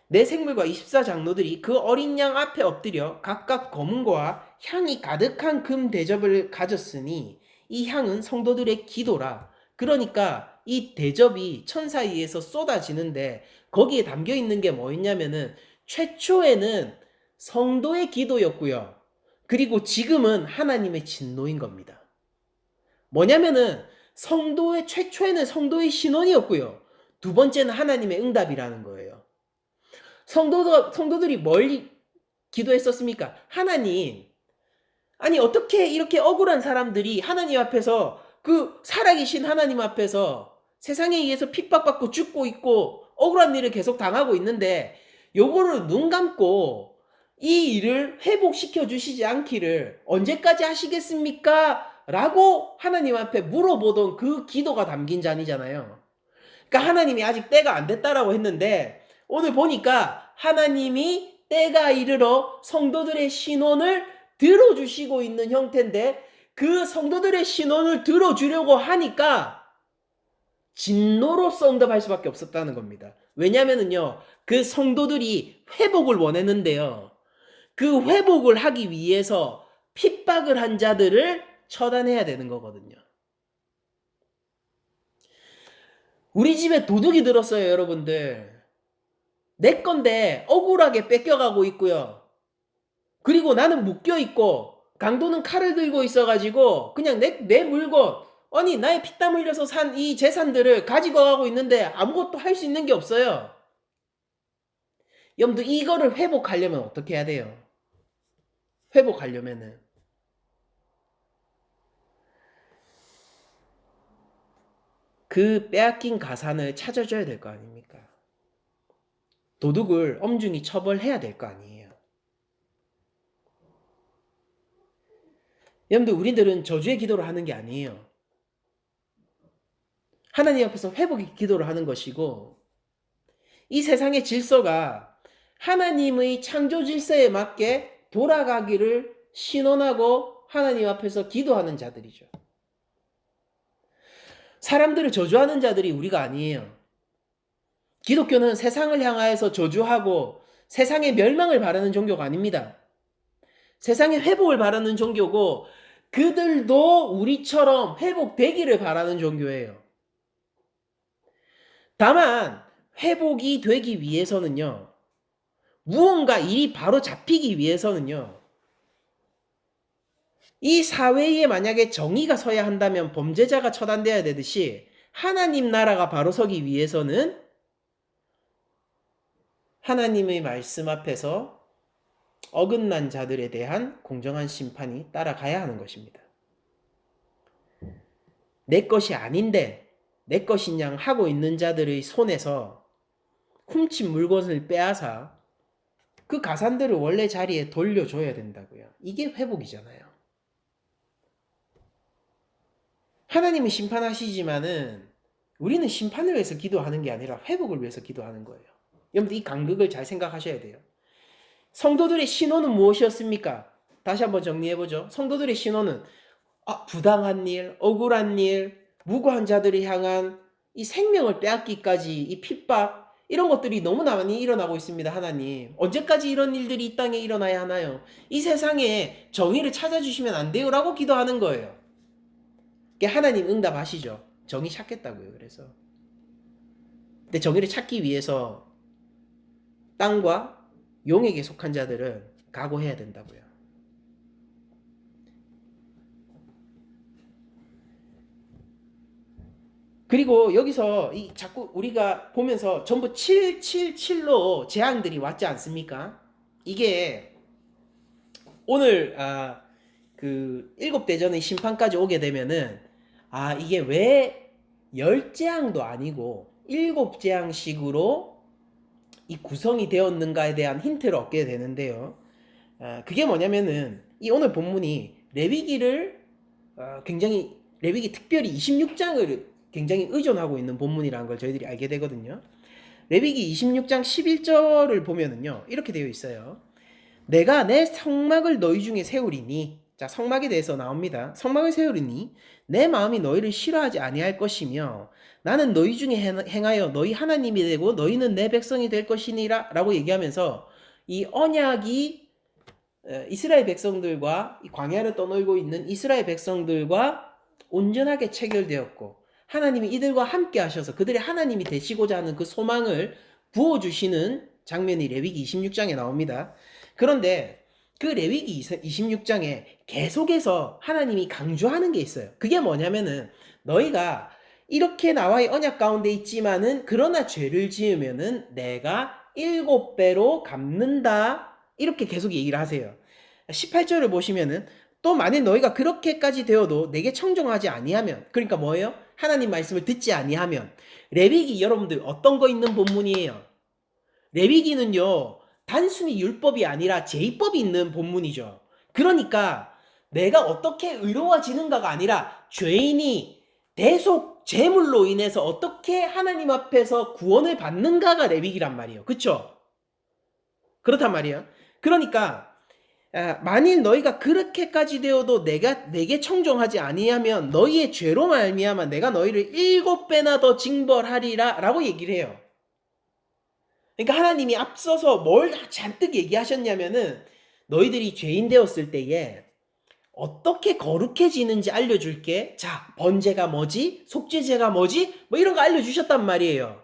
내 생물과 24장로들이 그 어린 양 앞에 엎드려 각각 검은고와 향이 가득한 금 대접을 가졌으니 이 향은 성도들의 기도라. 그러니까 이 대접이 천사위에서 쏟아지는데 거기에 담겨 있는 게 뭐였냐면은 최초에는 성도의 기도였고요. 그리고 지금은 하나님의 진노인 겁니다. 뭐냐면은 최초에는 성도의 신원이었고요. 두 번째는 하나님의 응답이라는 거예요. 성도들이 뭘 기도했었습니까? 하나님, 아니 어떻게 이렇게 억울한 사람들이 하나님 앞에서 그 살아계신 하나님 앞에서 세상에 의해서 핍박받고 죽고 있고 억울한 일을 계속 당하고 있는데 요거를 눈 감고 이 일을 회복시켜 주시지 않기를 언제까지 하시겠습니까? 라고 하나님 앞에 물어보던 그 기도가 담긴 잔이잖아요. 그러니까 하나님이 아직 때가 안 됐다라고 했는데 오늘 보니까 하나님이 때가 이르러 성도들의 신원을 들어주시고 있는 형태인데 그 성도들의 신원을 들어주려고 하니까 진노로서 응답할 수밖에 없었다는 겁니다. 왜냐면은요, 그 성도들이 회복을 원했는데요. 그 회복을 하기 위해서 핍박을 한 자들을 처단해야 되는 거거든요. 우리 집에 도둑이 들었어요, 여러분들. 내 건데 억울하게 뺏겨가고 있고요. 그리고 나는 묶여있고 강도는 칼을 들고 있어가지고 그냥 내 물건 아니 나의 피땀 흘려서 산 이 재산들을 가지고 가고 있는데 아무것도 할 수 있는 게 없어요. 여러분들 이거를 회복하려면 어떻게 해야 돼요? 회복하려면은 그 빼앗긴 가산을 찾아줘야 될 거 아닙니까? 도둑을 엄중히 처벌해야 될 거 아니에요. 여러분들 우리들은 저주의 기도를 하는 게 아니에요. 하나님 앞에서 회복의 기도를 하는 것이고 이 세상의 질서가 하나님의 창조 질서에 맞게 돌아가기를 신원하고 하나님 앞에서 기도하는 자들이죠. 사람들을 저주하는 자들이 우리가 아니에요. 기독교는 세상을 향하여서 저주하고 세상의 멸망을 바라는 종교가 아닙니다. 세상의 회복을 바라는 종교고 그들도 우리처럼 회복되기를 바라는 종교예요. 다만 회복이 되기 위해서는요. 무언가 일이 바로 잡히기 위해서는요. 이 사회에 만약에 정의가 서야 한다면 범죄자가 처단돼야 되듯이 하나님 나라가 바로 서기 위해서는 하나님의 말씀 앞에서 어긋난 자들에 대한 공정한 심판이 따라가야 하는 것입니다. 내 것이 아닌데 내 것인 양 하고 있는 자들의 손에서 훔친 물건을 빼앗아 그 가산들을 원래 자리에 돌려줘야 된다고요. 이게 회복이잖아요. 하나님은 심판하시지만은 우리는 심판을 위해서 기도하는 게 아니라 회복을 위해서 기도하는 거예요. 여러분들 이 간극을 잘 생각하셔야 돼요. 성도들의 신호는 무엇이었습니까? 다시 한번 정리해보죠. 성도들의 신호는 부당한 일, 억울한 일, 무고한 자들을 향한 이 생명을 빼앗기까지 이 핍박 이런 것들이 너무나 많이 일어나고 있습니다. 하나님 언제까지 이런 일들이 이 땅에 일어나야 하나요? 이 세상에 정의를 찾아주시면 안 돼요 라고 기도하는 거예요. 하나님 응답하시죠. 정의 찾겠다고요. 그래서 근데 정의를 찾기 위해서 땅과 용에게 속한 자들은 각오해야 된다고요. 그리고 여기서 자꾸 우리가 보면서 전부 777로 재앙들이 왔지 않습니까? 이게 오늘 그 7대전의 심판까지 오게 되면은 이게 왜 10재앙도 아니고 7재앙식으로 이 구성이 되었는가에 대한 힌트를 얻게 되는데요. 그게 뭐냐면은 이 오늘 본문이 레위기를 레위기 특별히 26장을 굉장히 의존하고 있는 본문이라는 걸 저희들이 알게 되거든요. 레위기 26장 11절을 보면은요. 이렇게 되어 있어요. 내가 내 성막을 너희 중에 세우리니, 자, 성막에 대해서 나옵니다. 성막을 세우리니 내 마음이 너희를 싫어하지 아니할 것이며 나는 너희 중에 행하여 너희 하나님이 되고 너희는 내 백성이 될 것이니라 라고 얘기하면서 이 언약이 이스라엘 백성들과 광야를 떠놀고 있는 이스라엘 백성들과 온전하게 체결되었고 하나님이 이들과 함께 하셔서 그들의 하나님이 되시고자 하는 그 소망을 부어주시는 장면이 레위기 26장에 나옵니다. 그런데 그 레위기 26장에 계속해서 하나님이 강조하는 게 있어요. 그게 뭐냐면은 너희가 이렇게 나와의 언약 가운데 있지만은 그러나 죄를 지으면은 내가 7배로 갚는다. 이렇게 계속 얘기를 하세요. 18절을 보시면은 또 만일 너희가 그렇게까지 되어도 내게 청종하지 아니하면, 그러니까 뭐예요? 하나님 말씀을 듣지 아니하면. 레위기 여러분들 어떤 거 있는 본문이에요? 레위기는요 단순히 율법이 아니라 제의법이 있는 본문이죠. 그러니까 내가 어떻게 의로워지는가가 아니라 죄인이 대속 제물로 인해서 어떻게 하나님 앞에서 구원을 받는가가 레위기란 말이에요. 그쵸? 그렇단 말이에요. 그러니까 만일 너희가 그렇게까지 되어도 내게 청종하지 아니하면 너희의 죄로 말미암아 내가 너희를 7배나 더 징벌하리라 라고 얘기를 해요. 그러니까 하나님이 앞서서 뭘 잔뜩 얘기하셨냐면은 너희들이 죄인 되었을 때에 어떻게 거룩해지는지 알려줄게. 자, 번제가 뭐지? 속죄제가 뭐지? 뭐 이런 거 알려주셨단 말이에요.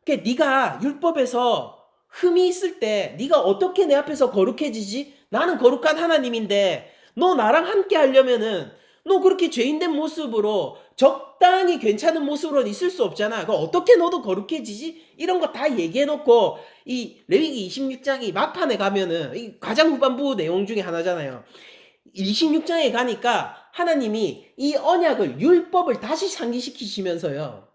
그러니까 네가 율법에서 흠이 있을 때 네가 어떻게 내 앞에서 거룩해지지? 나는 거룩한 하나님인데 너 나랑 함께 하려면은 너 그렇게 죄인된 모습으로 적당히 괜찮은 모습으로 있을 수 없잖아. 그럼 어떻게 너도 거룩해지지? 이런 거 다 얘기해놓고 이 레위기 26장이 막판에 가면은 이 가장 후반부 내용 중에 하나잖아요. 26장에 가니까 하나님이 이 언약을 율법을 다시 상기시키시면서요.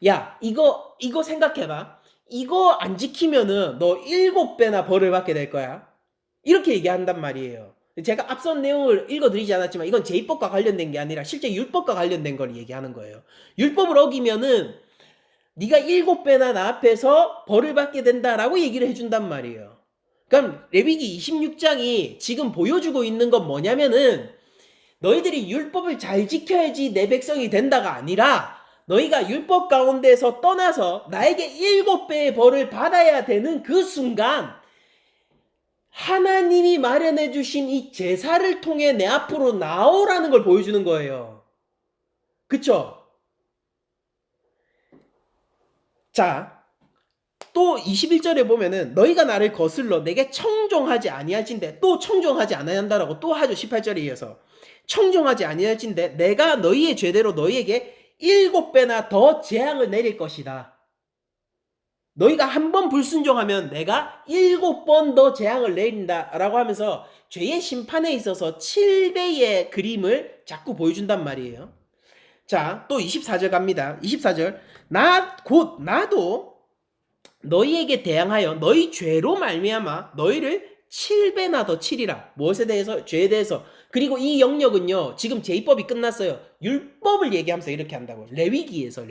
야, 이거 생각해봐. 이거 안 지키면은 너 7배나 벌을 받게 될 거야. 이렇게 얘기한단 말이에요. 제가 앞선 내용을 읽어드리지 않았지만 이건 제의법과 관련된 게 아니라 실제 율법과 관련된 걸 얘기하는 거예요. 율법을 어기면은 네가 7배나 나 앞에서 벌을 받게 된다라고 얘기를 해준단 말이에요. 그럼 레위기 26장이 지금 보여주고 있는 건 뭐냐면은 너희들이 율법을 잘 지켜야지 내 백성이 된다가 아니라 너희가 율법 가운데서 떠나서 나에게 7배의 벌을 받아야 되는 그 순간 하나님이 마련해 주신 이 제사를 통해 내 앞으로 나오라는 걸 보여주는 거예요. 그쵸? 자, 또 21절에 보면은 너희가 나를 거슬러 내게 청종하지 아니할진대, 또 청종하지 아니한다라고 또 하죠. 18절에 이어서 청종하지 아니할진대 내가 너희의 죄대로 너희에게 7배나 더 재앙을 내릴 것이다. 너희가 한 번 불순종하면 내가 7번 더 재앙을 내린다 라고 하면서 죄의 심판에 있어서 7배의 그림을 자꾸 보여준단 말이에요. 자, 또 24절 갑니다. 24절 나도 너희에게 대항하여 너희 죄로 말미암아 너희를 7배나 더 치리라. 무엇에 대해서? 죄에 대해서. 그리고 이 영역은요 지금 제의법이 끝났어요. 율법을 얘기하면서 이렇게 한다고. 레위기에서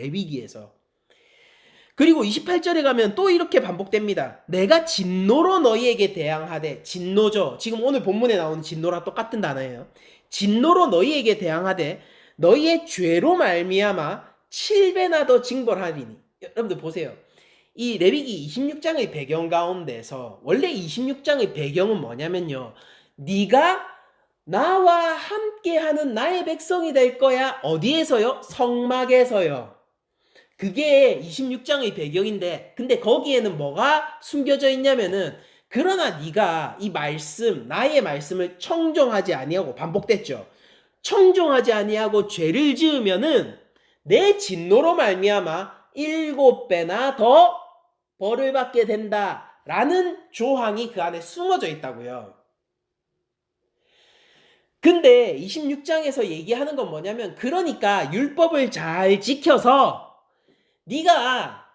그리고 28절에 가면 또 이렇게 반복됩니다. 내가 진노로 너희에게 대항하되, 진노죠. 지금 오늘 본문에 나오는 진노랑 똑같은 단어예요. 진노로 너희에게 대항하되 너희의 죄로 말미암아 7배나 더 징벌하리니. 여러분들 보세요. 이 레위기 26장의 배경 가운데서 원래 26장의 배경은 뭐냐면요. 네가 나와 함께하는 나의 백성이 될 거야. 어디에서요? 성막에서요. 그게 26장의 배경인데, 근데 거기에는 뭐가 숨겨져 있냐면은, 그러나 네가 이 말씀, 나의 말씀을 청종하지 아니하고, 반복됐죠. 청종하지 아니하고 죄를 지으면은 내 진노로 말미암아 7배나 더 벌을 받게 된다라는 조항이 그 안에 숨어져 있다고요. 근데 26장에서 얘기하는 건 뭐냐면, 그러니까 율법을 잘 지켜서 네가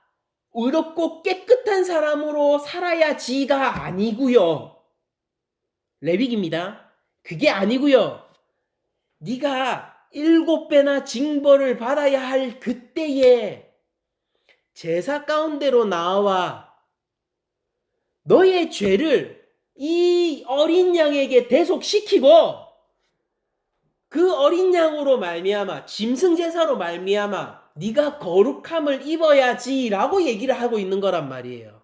의롭고 깨끗한 사람으로 살아야지가 아니고요. 레위기입니다. 그게 아니고요. 네가 7배나 징벌을 받아야 할 그때에 제사 가운데로 나와 너의 죄를 이 어린 양에게 대속시키고, 그 어린 양으로 말미암아, 짐승 제사로 말미암아 네가 거룩함을 입어야지라고 얘기를 하고 있는 거란 말이에요.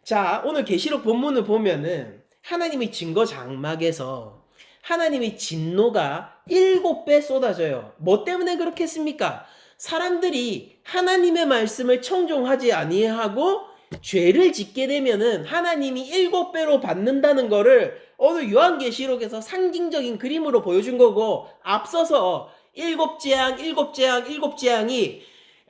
자, 오늘 계시록 본문을 보면은 하나님의 증거 장막에서 하나님의 진노가 7배 쏟아져요. 뭐 때문에 그렇게 했습니까? 사람들이 하나님의 말씀을 청종하지 아니하고 죄를 짓게 되면은 하나님이 7배로 받는다는 거를 오늘 요한계시록에서 상징적인 그림으로 보여준 거고, 앞서서 7재앙, 7재앙, 7재앙이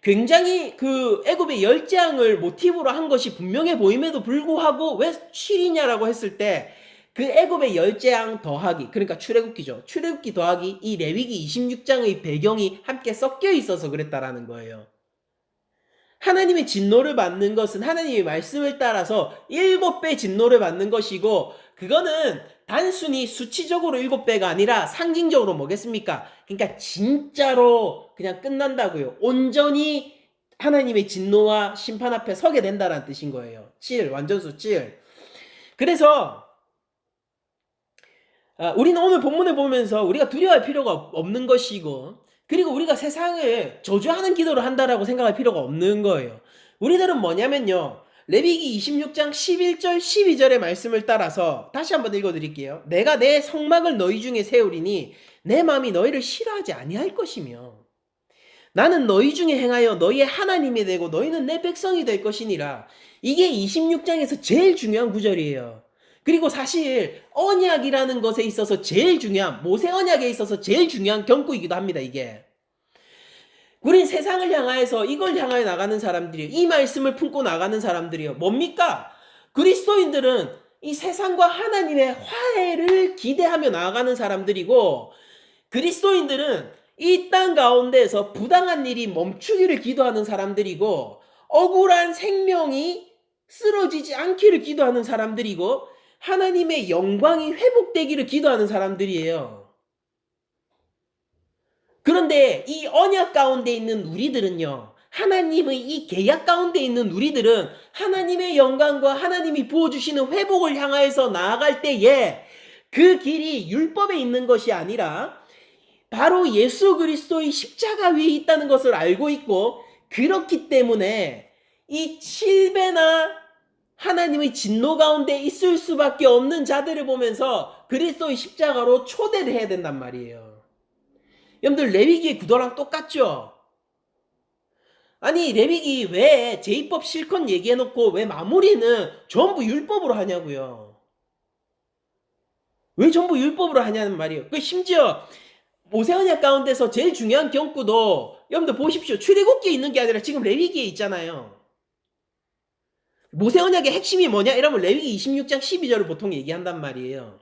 굉장히 그 애굽의 10재앙을 모티브로 한 것이 분명해 보임에도 불구하고 왜 7이냐라고 했을 때, 그 애굽의 10재앙 더하기, 그러니까 출애굽기죠. 출애굽기 더하기 이 레위기 26장의 배경이 함께 섞여 있어서 그랬다라는 거예요. 하나님의 진노를 받는 것은 하나님의 말씀을 따라서 7배 진노를 받는 것이고, 그거는 단순히 수치적으로 7배가 아니라 상징적으로 뭐겠습니까? 그러니까 진짜로 그냥 끝난다고요. 온전히 하나님의 진노와 심판 앞에 서게 된다는 뜻인 거예요. 7, 완전수 7. 그래서 우리는 오늘 본문을 보면서 우리가 두려워할 필요가 없는 것이고, 그리고 우리가 세상을 저주하는 기도를 한다라고 생각할 필요가 없는 거예요. 우리들은 뭐냐면요. 레위기 26장 11절 12절의 말씀을 따라서 다시 한번 읽어드릴게요. 내가 내 성막을 너희 중에 세우리니 내 마음이 너희를 싫어하지 아니할 것이며 나는 너희 중에 행하여 너희의 하나님이 되고 너희는 내 백성이 될 것이니라. 이게 26장에서 제일 중요한 구절이에요. 그리고 사실 언약이라는 것에 있어서 제일 중요한, 모세 언약에 있어서 제일 중요한 경고이기도 합니다. 이게 우린 세상을 향하여서 이걸 향하여 나가는 사람들이에요. 이 말씀을 품고 나가는 사람들이에요. 뭡니까? 그리스도인들은 이 세상과 하나님의 화해를 기대하며 나아가는 사람들이고, 그리스도인들은 이 땅 가운데에서 부당한 일이 멈추기를 기도하는 사람들이고, 억울한 생명이 쓰러지지 않기를 기도하는 사람들이고, 하나님의 영광이 회복되기를 기도하는 사람들이에요. 그런데 이 언약 가운데 있는 우리들은요, 하나님의 이 계약 가운데 있는 우리들은 하나님의 영광과 하나님이 부어주시는 회복을 향하여서 나아갈 때에 그 길이 율법에 있는 것이 아니라 바로 예수 그리스도의 십자가 위에 있다는 것을 알고 있고, 그렇기 때문에 이 7배나 하나님의 진노 가운데 있을 수밖에 없는 자들을 보면서 그리스도의 십자가로 초대를 해야 된단 말이에요. 여러분들 레위기의 구도랑 똑같죠? 아니 레위기 왜 제이법 실컷 얘기해놓고 왜 마무리는 전부 율법으로 하냐고요. 왜 전부 율법으로 하냐는 말이에요. 그 심지어 모세 언약 가운데서 제일 중요한 경구도 여러분들 보십시오. 출애굽기에 있는 게 아니라 지금 레위기에 있잖아요. 모세 언약의 핵심이 뭐냐? 이러면 레위기 26장 12절을 보통 얘기한단 말이에요.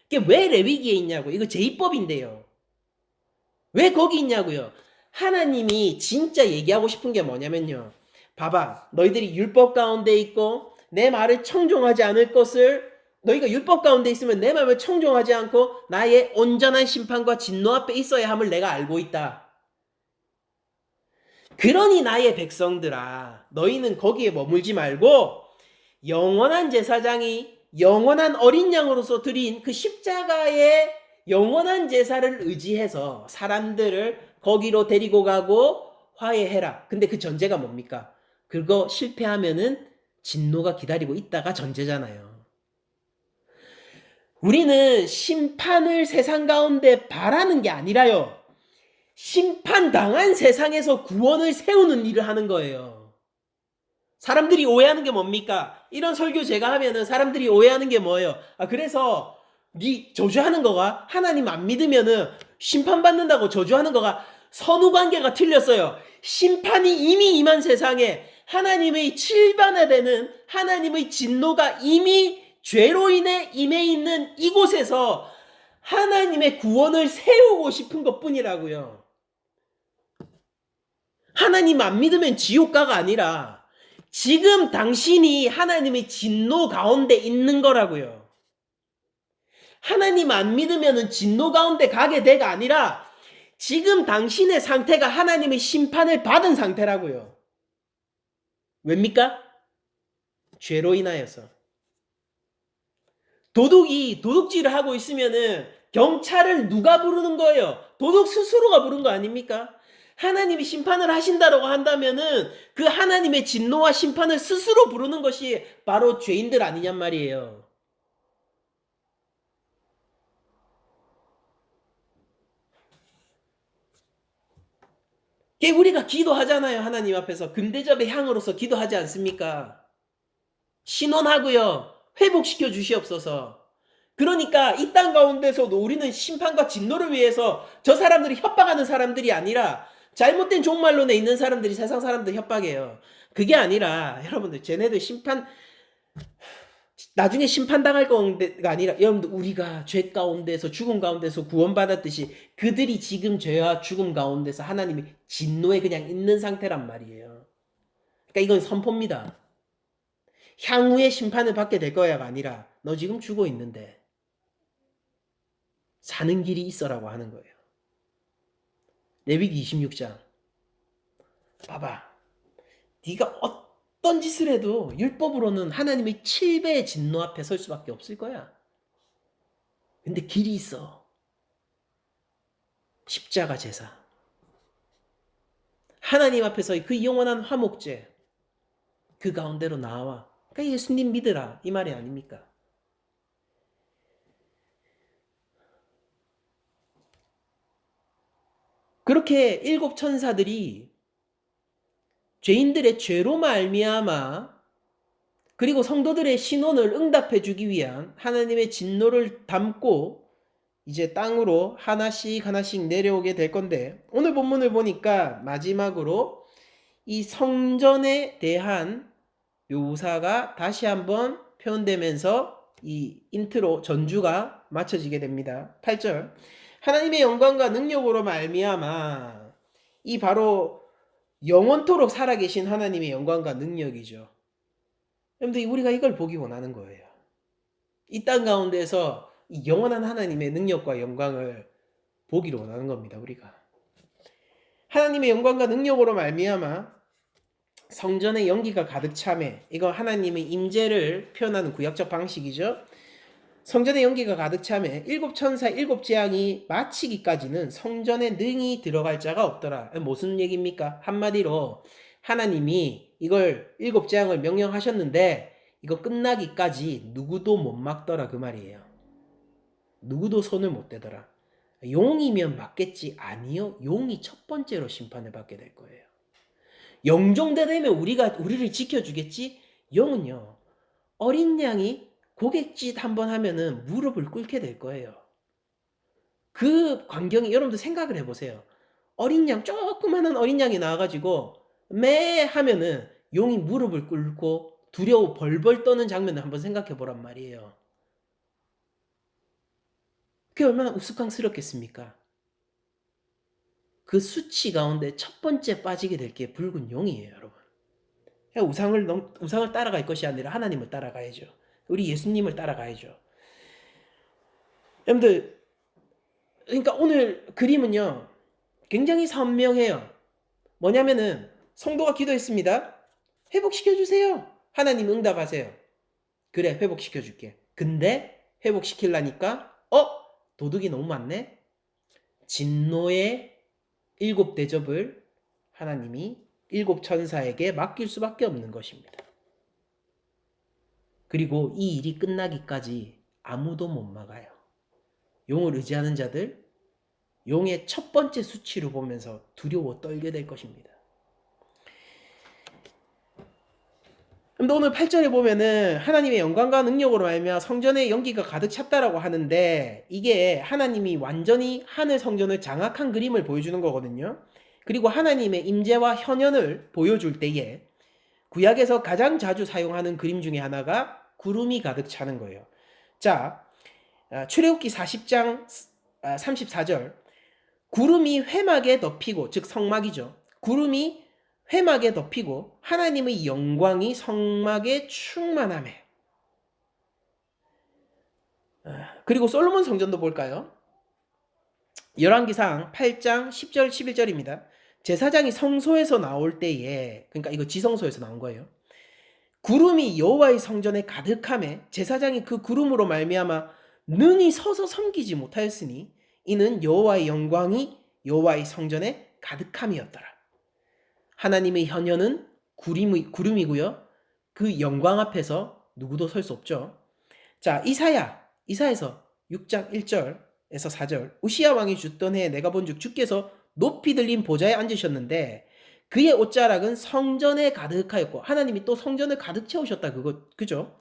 이게 왜 레위기에 있냐고. 이거 제이법인데요. 왜 거기 있냐고요. 하나님이 진짜 얘기하고 싶은 게 뭐냐면요. 봐봐. 너희들이 율법 가운데 있고 내 말을 청종하지 않을 것을, 너희가 율법 가운데 있으면 내 말을 청종하지 않고 나의 온전한 심판과 진노 앞에 있어야 함을 내가 알고 있다. 그러니 나의 백성들아, 너희는 거기에 머물지 말고 영원한 제사장이 영원한 어린 양으로서 드린 그 십자가의 영원한 제사를 의지해서 사람들을 거기로 데리고 가고 화해해라. 근데 그 전제가 뭡니까? 그거 실패하면은 진노가 기다리고 있다가 전제잖아요. 우리는 심판을 세상 가운데 바라는 게 아니라요. 심판당한 세상에서 구원을 세우는 일을 하는 거예요. 사람들이 오해하는 게 뭡니까? 이런 설교 제가 하면은 사람들이 오해하는 게 뭐예요? 그래서 네 저주하는 거가 하나님 안 믿으면은 심판받는다고 저주하는 거가 선후관계가 틀렸어요. 심판이 이미 임한 세상에 하나님의 칠반화되는 하나님의 진노가 이미 죄로 인해 임해 있는 이곳에서 하나님의 구원을 세우고 싶은 것뿐이라고요. 하나님 안 믿으면 지옥가가 아니라 지금 당신이 하나님의 진노 가운데 있는 거라고요. 하나님 안 믿으면 진노 가운데 가게 돼가 아니라 지금 당신의 상태가 하나님의 심판을 받은 상태라고요. 왜입니까? 죄로 인하여서. 도둑이 도둑질을 하고 있으면은 경찰을 누가 부르는 거예요? 도둑 스스로가 부른 거 아닙니까? 하나님이 심판을 하신다라고 한다면은 그 하나님의 진노와 심판을 스스로 부르는 것이 바로 죄인들 아니냔 말이에요. 우리가 기도하잖아요. 하나님 앞에서 금대접의 향으로서 기도하지 않습니까? 신원하고요. 회복시켜 주시옵소서. 그러니까 이 땅 가운데서도 우리는 심판과 진노를 위해서 저 사람들이 협박하는 사람들이 아니라 잘못된 종말론에 있는 사람들이 세상 사람들 협박해요. 그게 아니라 여러분들 쟤네들 나중에 심판당할 건가 아니라 여러분들 우리가 죄 가운데서 죽음 가운데서 구원받았듯이 그들이 지금 죄와 죽음 가운데서 하나님이 진노에 그냥 있는 상태란 말이에요. 그러니까 이건 선포입니다. 향후에 심판을 받게 될 거야가 아니라 너 지금 죽어 있는데 사는 길이 있어라고 하는 거예요. 레위기 26장. 봐봐. 네가 어떤 짓을 해도 율법으로는 하나님의 7배의 진노 앞에 설 수밖에 없을 거야. 근데 길이 있어. 십자가 제사. 하나님 앞에서 그 영원한 화목제. 그 가운데로 나와. 그러니까 예수님 믿으라. 이 말이 아닙니까? 그렇게 일곱 천사들이 죄인들의 죄로 말미암아 그리고 성도들의 신원을 응답해 주기 위한 하나님의 진노를 담고 이제 땅으로 하나씩 하나씩 내려오게 될 건데 오늘 본문을 보니까 마지막으로 이 성전에 대한 묘사가 다시 한번 표현되면서 이 인트로 전주가 맞춰지게 됩니다. 8절 하나님의 영광과 능력으로 말미암아 이 바로 영원토록 살아계신 하나님의 영광과 능력이죠. 여러분들 우리가 이걸 보기 원하는 거예요. 이 땅 가운데서 이 영원한 하나님의 능력과 영광을 보기를 원하는 겁니다. 우리가 하나님의 영광과 능력으로 말미암아 성전의 연기가 가득 차매 이거 하나님의 임재를 표현하는 구약적 방식이죠. 성전의 연기가 가득 차매 일곱 천사 일곱 재앙이 마치기까지는 성전에 능히 들어갈 자가 없더라. 무슨 얘기입니까? 한마디로 하나님이 이걸 일곱 재앙을 명령하셨는데 이거 끝나기까지 누구도 못 막더라 그 말이에요. 누구도 손을 못 대더라. 용이면 막겠지? 아니요. 용이 첫 번째로 심판을 받게 될 거예요. 영종대 되면 우리를 지켜주겠지? 용은요. 어린 양이 고갯짓 한번 하면은 무릎을 꿇게 될 거예요. 그 광경이 여러분들 생각을 해보세요. 어린 양, 조그마한 어린 양이 나와가지고 매 하면은 용이 무릎을 꿇고 두려워 벌벌 떠는 장면을 한번 생각해 보란 말이에요. 그게 얼마나 우스꽝스럽겠습니까? 그 수치 가운데 첫 번째 빠지게 될 게 붉은 용이에요, 여러분. 우상을 따라갈 것이 아니라 하나님을 따라가야죠. 우리 예수님을 따라가야죠. 여러분들, 그러니까 오늘 그림은요, 굉장히 선명해요. 뭐냐면은 성도가 기도했습니다. 회복시켜주세요. 하나님 응답하세요. 그래, 회복시켜줄게. 근데 회복시키려니까 도둑이 너무 많네. 진노의 7대접을 하나님이 7천사에게 맡길 수밖에 없는 것입니다. 그리고 이 일이 끝나기까지 아무도 못 막아요. 용을 의지하는 자들, 용의 첫 번째 수치를 보면서 두려워 떨게 될 것입니다. 근데 오늘 8절에 보면은 하나님의 영광과 능력으로 말미암아 성전의 연기가 가득 찼다라고 하는데, 이게 하나님이 완전히 하늘 성전을 장악한 그림을 보여주는 거거든요. 그리고 하나님의 임재와 현현을 보여줄 때에 구약에서 가장 자주 사용하는 그림 중에 하나가 구름이 가득 차는 거예요. 자, 출애굽기 40장 34절, 구름이 회막에 덮이고, 즉 성막이죠. 구름이 회막에 덮이고 하나님의 영광이 성막에 충만하매. 그리고 솔로몬 성전도 볼까요? 열왕기상 8장 10절 11절입니다. 제사장이 성소에서 나올 때에, 그러니까 이거 지성소에서 나온 거예요. 구름이 여호와의 성전에 가득하매 제사장이 그 구름으로 말미암아 능히 서서 섬기지 못하였으니 이는 여호와의 영광이 여호와의 성전에 가득함이었더라. 하나님의 현현은 구름이고요. 그 영광 앞에서 누구도 설 수 없죠. 자, 이사야서 6장 1절에서 4절. 우시야 왕이 죽던 해에 내가 본즉 주께서 높이 들린 보좌에 앉으셨는데 그의 옷자락은 성전에 가득하였고, 하나님이 또 성전을 가득 채우셨다, 그죠?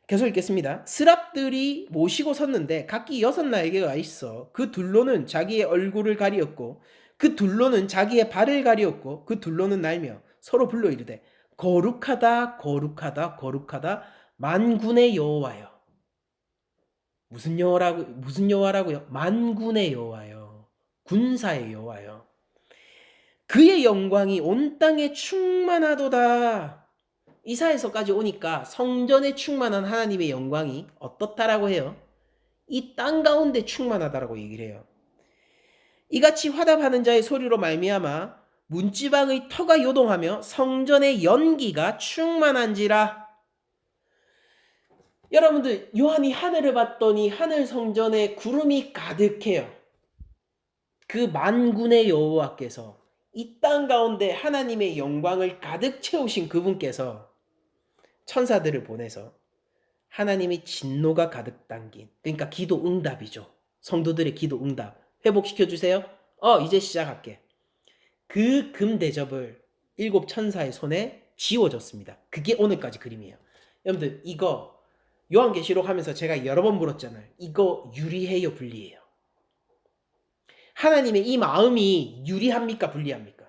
계속 읽겠습니다. 스랍들이 모시고 섰는데 각기 6날개가 있어 그 둘로는 자기의 얼굴을 가리었고 그 둘로는 자기의 발을 가리었고 그 둘로는 날며 서로 불러 이르되 거룩하다 거룩하다 거룩하다 만군의 여호와여. 무슨 여호와라고요? 만군의 여호와여, 군사의 여호와여. 그의 영광이 온 땅에 충만하도다. 이사야서까지 오니까 성전에 충만한 하나님의 영광이 어떻다라고 해요? 이 땅 가운데 충만하다라고 얘기를 해요. 이같이 화답하는 자의 소리로 말미암아 문지방의 터가 요동하며 성전의 연기가 충만한지라. 여러분들, 요한이 하늘을 봤더니 하늘 성전에 구름이 가득해요. 그 만군의 여호와께서, 이 땅 가운데 하나님의 영광을 가득 채우신 그분께서 천사들을 보내서 하나님의 진노가 가득 담긴, 그러니까 기도 응답이죠. 성도들의 기도 응답. 회복시켜주세요. 이제 시작할게. 그 금 대접을 7 천사의 손에 쥐어줬습니다. 그게 오늘까지 그림이에요. 여러분들, 이거 요한계시록 하면서 제가 여러 번 물었잖아요. 이거 유리해요, 불리해요? 하나님의 이 마음이 유리합니까, 불리합니까?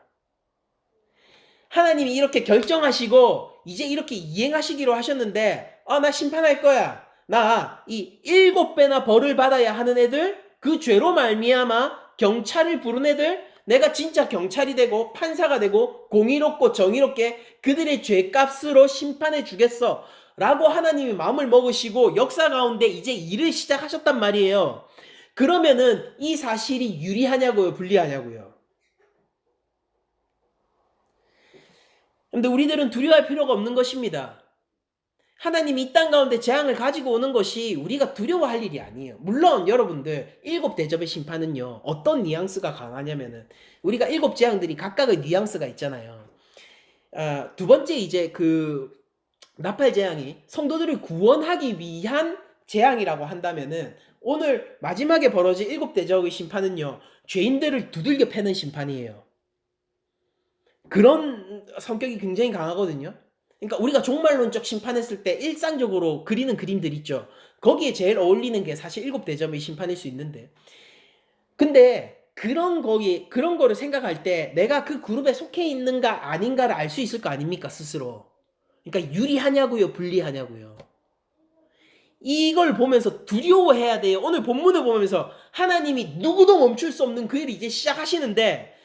하나님이 이렇게 결정하시고 이제 이렇게 이행하시기로 하셨는데, 나 심판할 거야, 나 이 7배나 벌을 받아야 하는 애들, 그 죄로 말미암아 경찰을 부른 애들, 내가 진짜 경찰이 되고 판사가 되고 공의롭고 정의롭게 그들의 죄값으로 심판해 주겠어 라고 하나님이 마음을 먹으시고 역사 가운데 이제 일을 시작하셨단 말이에요. 그러면은 이 사실이 유리하냐고요, 불리하냐고요? 근데 우리들은 두려워할 필요가 없는 것입니다. 하나님이 이 땅 가운데 재앙을 가지고 오는 것이 우리가 두려워할 일이 아니에요. 물론 여러분들, 7대접의 심판은요, 어떤 뉘앙스가 강하냐면은, 우리가 7재앙들이 각각의 뉘앙스가 있잖아요. 두 번째, 이제 그 나팔 재앙이 성도들을 구원하기 위한 재앙이라고 한다면은, 오늘 마지막에 벌어질 7대접의 심판은요, 죄인들을 두들겨 패는 심판이에요. 그런 성격이 굉장히 강하거든요. 그러니까 우리가 종말론적 심판했을 때 일상적으로 그리는 그림들 있죠. 거기에 제일 어울리는 게 사실 7대접의 심판일 수 있는데, 근데 그런 거를 생각할 때 내가 그 그룹에 속해 있는가 아닌가를 알 수 있을 거 아닙니까, 스스로. 그러니까 유리하냐고요, 불리하냐고요. 이걸 보면서 두려워해야 돼요. 오늘 본문을 보면서 하나님이 누구도 멈출 수 없는 그 일을 이제 시작하시는데,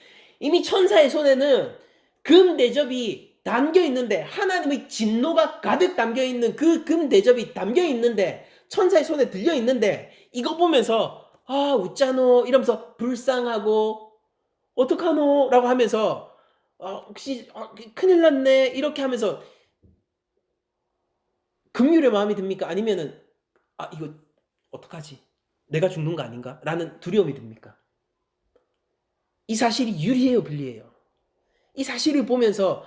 이미 천사의 손에는 금 대접이 담겨 있는데, 하나님의 진노가 가득 담겨 있는 그 금 대접이 담겨 있는데, 천사의 손에 들려 있는데, 이거 보면서 웃자노 이러면서 불쌍하고 어떡하노 라고 하면서 혹시 큰일 났네 이렇게 하면서 긍휼의 마음이 듭니까? 아니면은 이거 어떡하지? 내가 죽는 거 아닌가? 라는 두려움이 듭니까? 이 사실이 유리해요, 불리해요? 이 사실을 보면서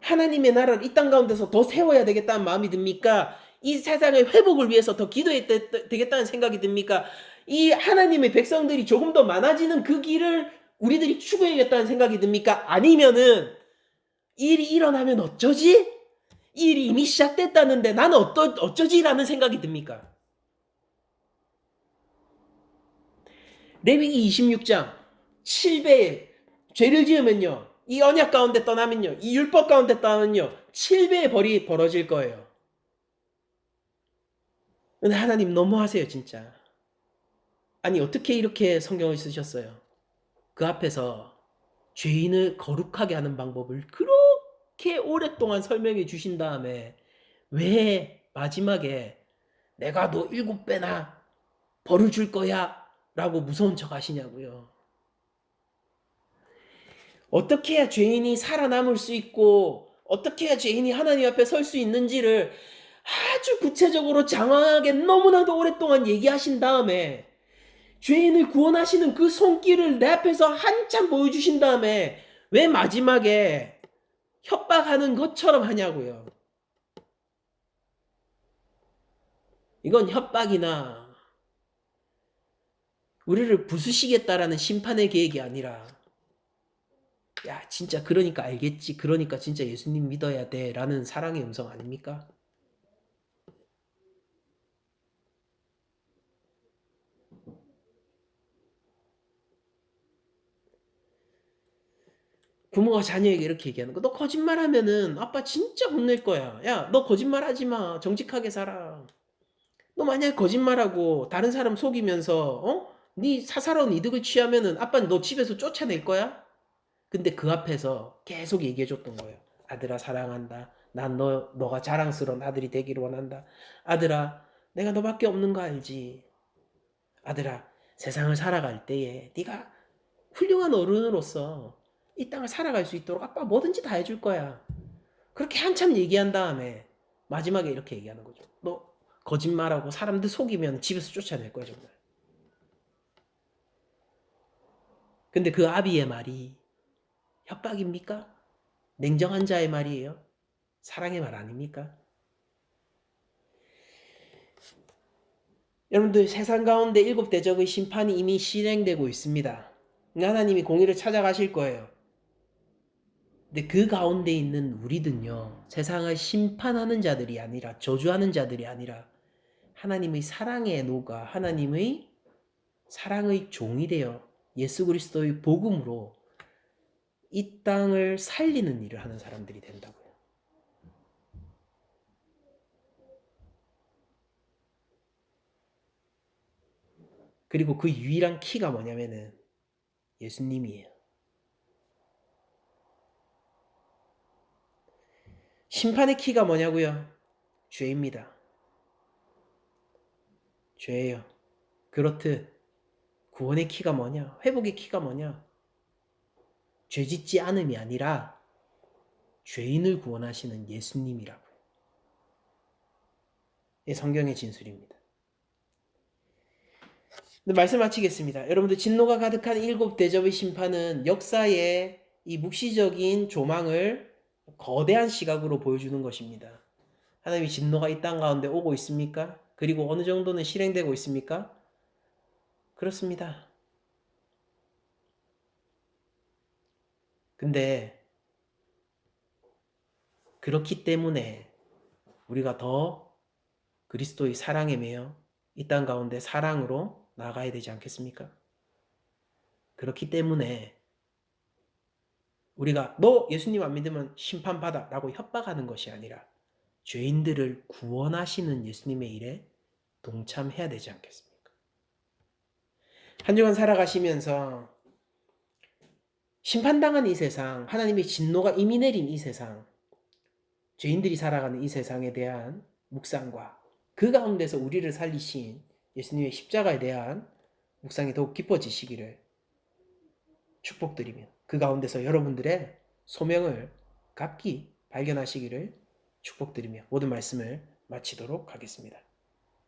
하나님의 나라를 이 땅 가운데서 더 세워야 되겠다는 마음이 듭니까? 이 세상의 회복을 위해서 더 기도해야 되겠다는 생각이 듭니까? 이 하나님의 백성들이 조금 더 많아지는 그 길을 우리들이 추구해야겠다는 생각이 듭니까? 아니면은 일이 일어나면 어쩌지? 일이 이미 시작됐다는데 나는 어쩌지라는 생각이 듭니까? 레위기 26장 7배의 죄를 지으면요. 이 언약 가운데 떠나면요. 이 율법 가운데 떠나면요. 7배의 벌이 벌어질 거예요. 근데 하나님 너무하세요, 진짜. 아니, 어떻게 이렇게 성경을 쓰셨어요? 그 앞에서 죄인을 거룩하게 하는 방법을 그렇게 오랫동안 설명해 주신 다음에 왜 마지막에 내가 너 7배나 벌을 줄 거야 라고 무서운 척 하시냐고요. 어떻게 해야 죄인이 살아남을 수 있고 어떻게 해야 죄인이 하나님 앞에 설 수 있는지를 아주 구체적으로 장황하게 너무나도 오랫동안 얘기하신 다음에 죄인을 구원하시는 그 손길을 내 앞에서 한참 보여주신 다음에 왜 마지막에 협박하는 것처럼 하냐고요. 이건 협박이나 우리를 부수시겠다라는 심판의 계획이 아니라 야 진짜 그러니까 알겠지. 그러니까 진짜 예수님 믿어야 돼 라는 사랑의 음성 아닙니까? 부모가 자녀에게 이렇게 얘기하는 거. 너 거짓말하면은 아빠 진짜 혼낼 거야. 야, 너 거짓말하지 마. 정직하게 살아. 너 만약에 거짓말하고 다른 사람 속이면서 네 사사로운 이득을 취하면은 아빠는 너 집에서 쫓아낼 거야? 근데 그 앞에서 계속 얘기해 줬던 거예요. 아들아 사랑한다. 난 너가 자랑스러운 아들이 되기를 원한다. 아들아, 내가 너밖에 없는 거 알지? 아들아, 세상을 살아갈 때에 네가 훌륭한 어른으로서 이 땅을 살아갈 수 있도록 아빠 뭐든지 다 해줄 거야. 그렇게 한참 얘기한 다음에 마지막에 이렇게 얘기하는 거죠. 너 거짓말하고 사람들 속이면 집에서 쫓아낼 거야 정말. 근데 그 아비의 말이 협박입니까? 냉정한 자의 말이에요? 사랑의 말 아닙니까? 여러분들 세상 가운데 7대적의 심판이 이미 실행되고 있습니다. 하나님이 공의를 찾아가실 거예요. 근데 그 가운데 있는 우리는요, 세상을 심판하는 자들이 아니라, 저주하는 자들이 아니라, 하나님의 사랑의 노가, 하나님의 사랑의 종이 되어 예수 그리스도의 복음으로 이 땅을 살리는 일을 하는 사람들이 된다고요. 그리고 그 유일한 키가 뭐냐면은 예수님이에요. 심판의 키가 뭐냐고요? 죄입니다. 죄예요. 그렇듯 구원의 키가 뭐냐? 회복의 키가 뭐냐? 죄 짓지 않음이 아니라 죄인을 구원하시는 예수님이라고요. 이 성경의 진술입니다. 말씀 마치겠습니다. 여러분들 진노가 가득한 7대접의 심판은 역사의 이 묵시적인 조망을 거대한 시각으로 보여주는 것입니다. 하나님의 진노가 이 땅 가운데 오고 있습니까? 그리고 어느 정도는 실행되고 있습니까? 그렇습니다. 근데 그렇기 때문에 우리가 더 그리스도의 사랑에 매여 이 땅 가운데 사랑으로 나아가야 되지 않겠습니까? 그렇기 때문에 우리가 너 예수님 안 믿으면 심판받아 라고 협박하는 것이 아니라 죄인들을 구원하시는 예수님의 일에 동참해야 되지 않겠습니까? 한 주간 살아가시면서 심판당한 이 세상, 하나님의 진노가 이미 내린 이 세상, 죄인들이 살아가는 이 세상에 대한 묵상과 그 가운데서 우리를 살리신 예수님의 십자가에 대한 묵상이 더욱 깊어지시기를 축복드리며 그 가운데서 여러분들의 소명을 각기 발견하시기를 축복드리며 모든 말씀을 마치도록 하겠습니다.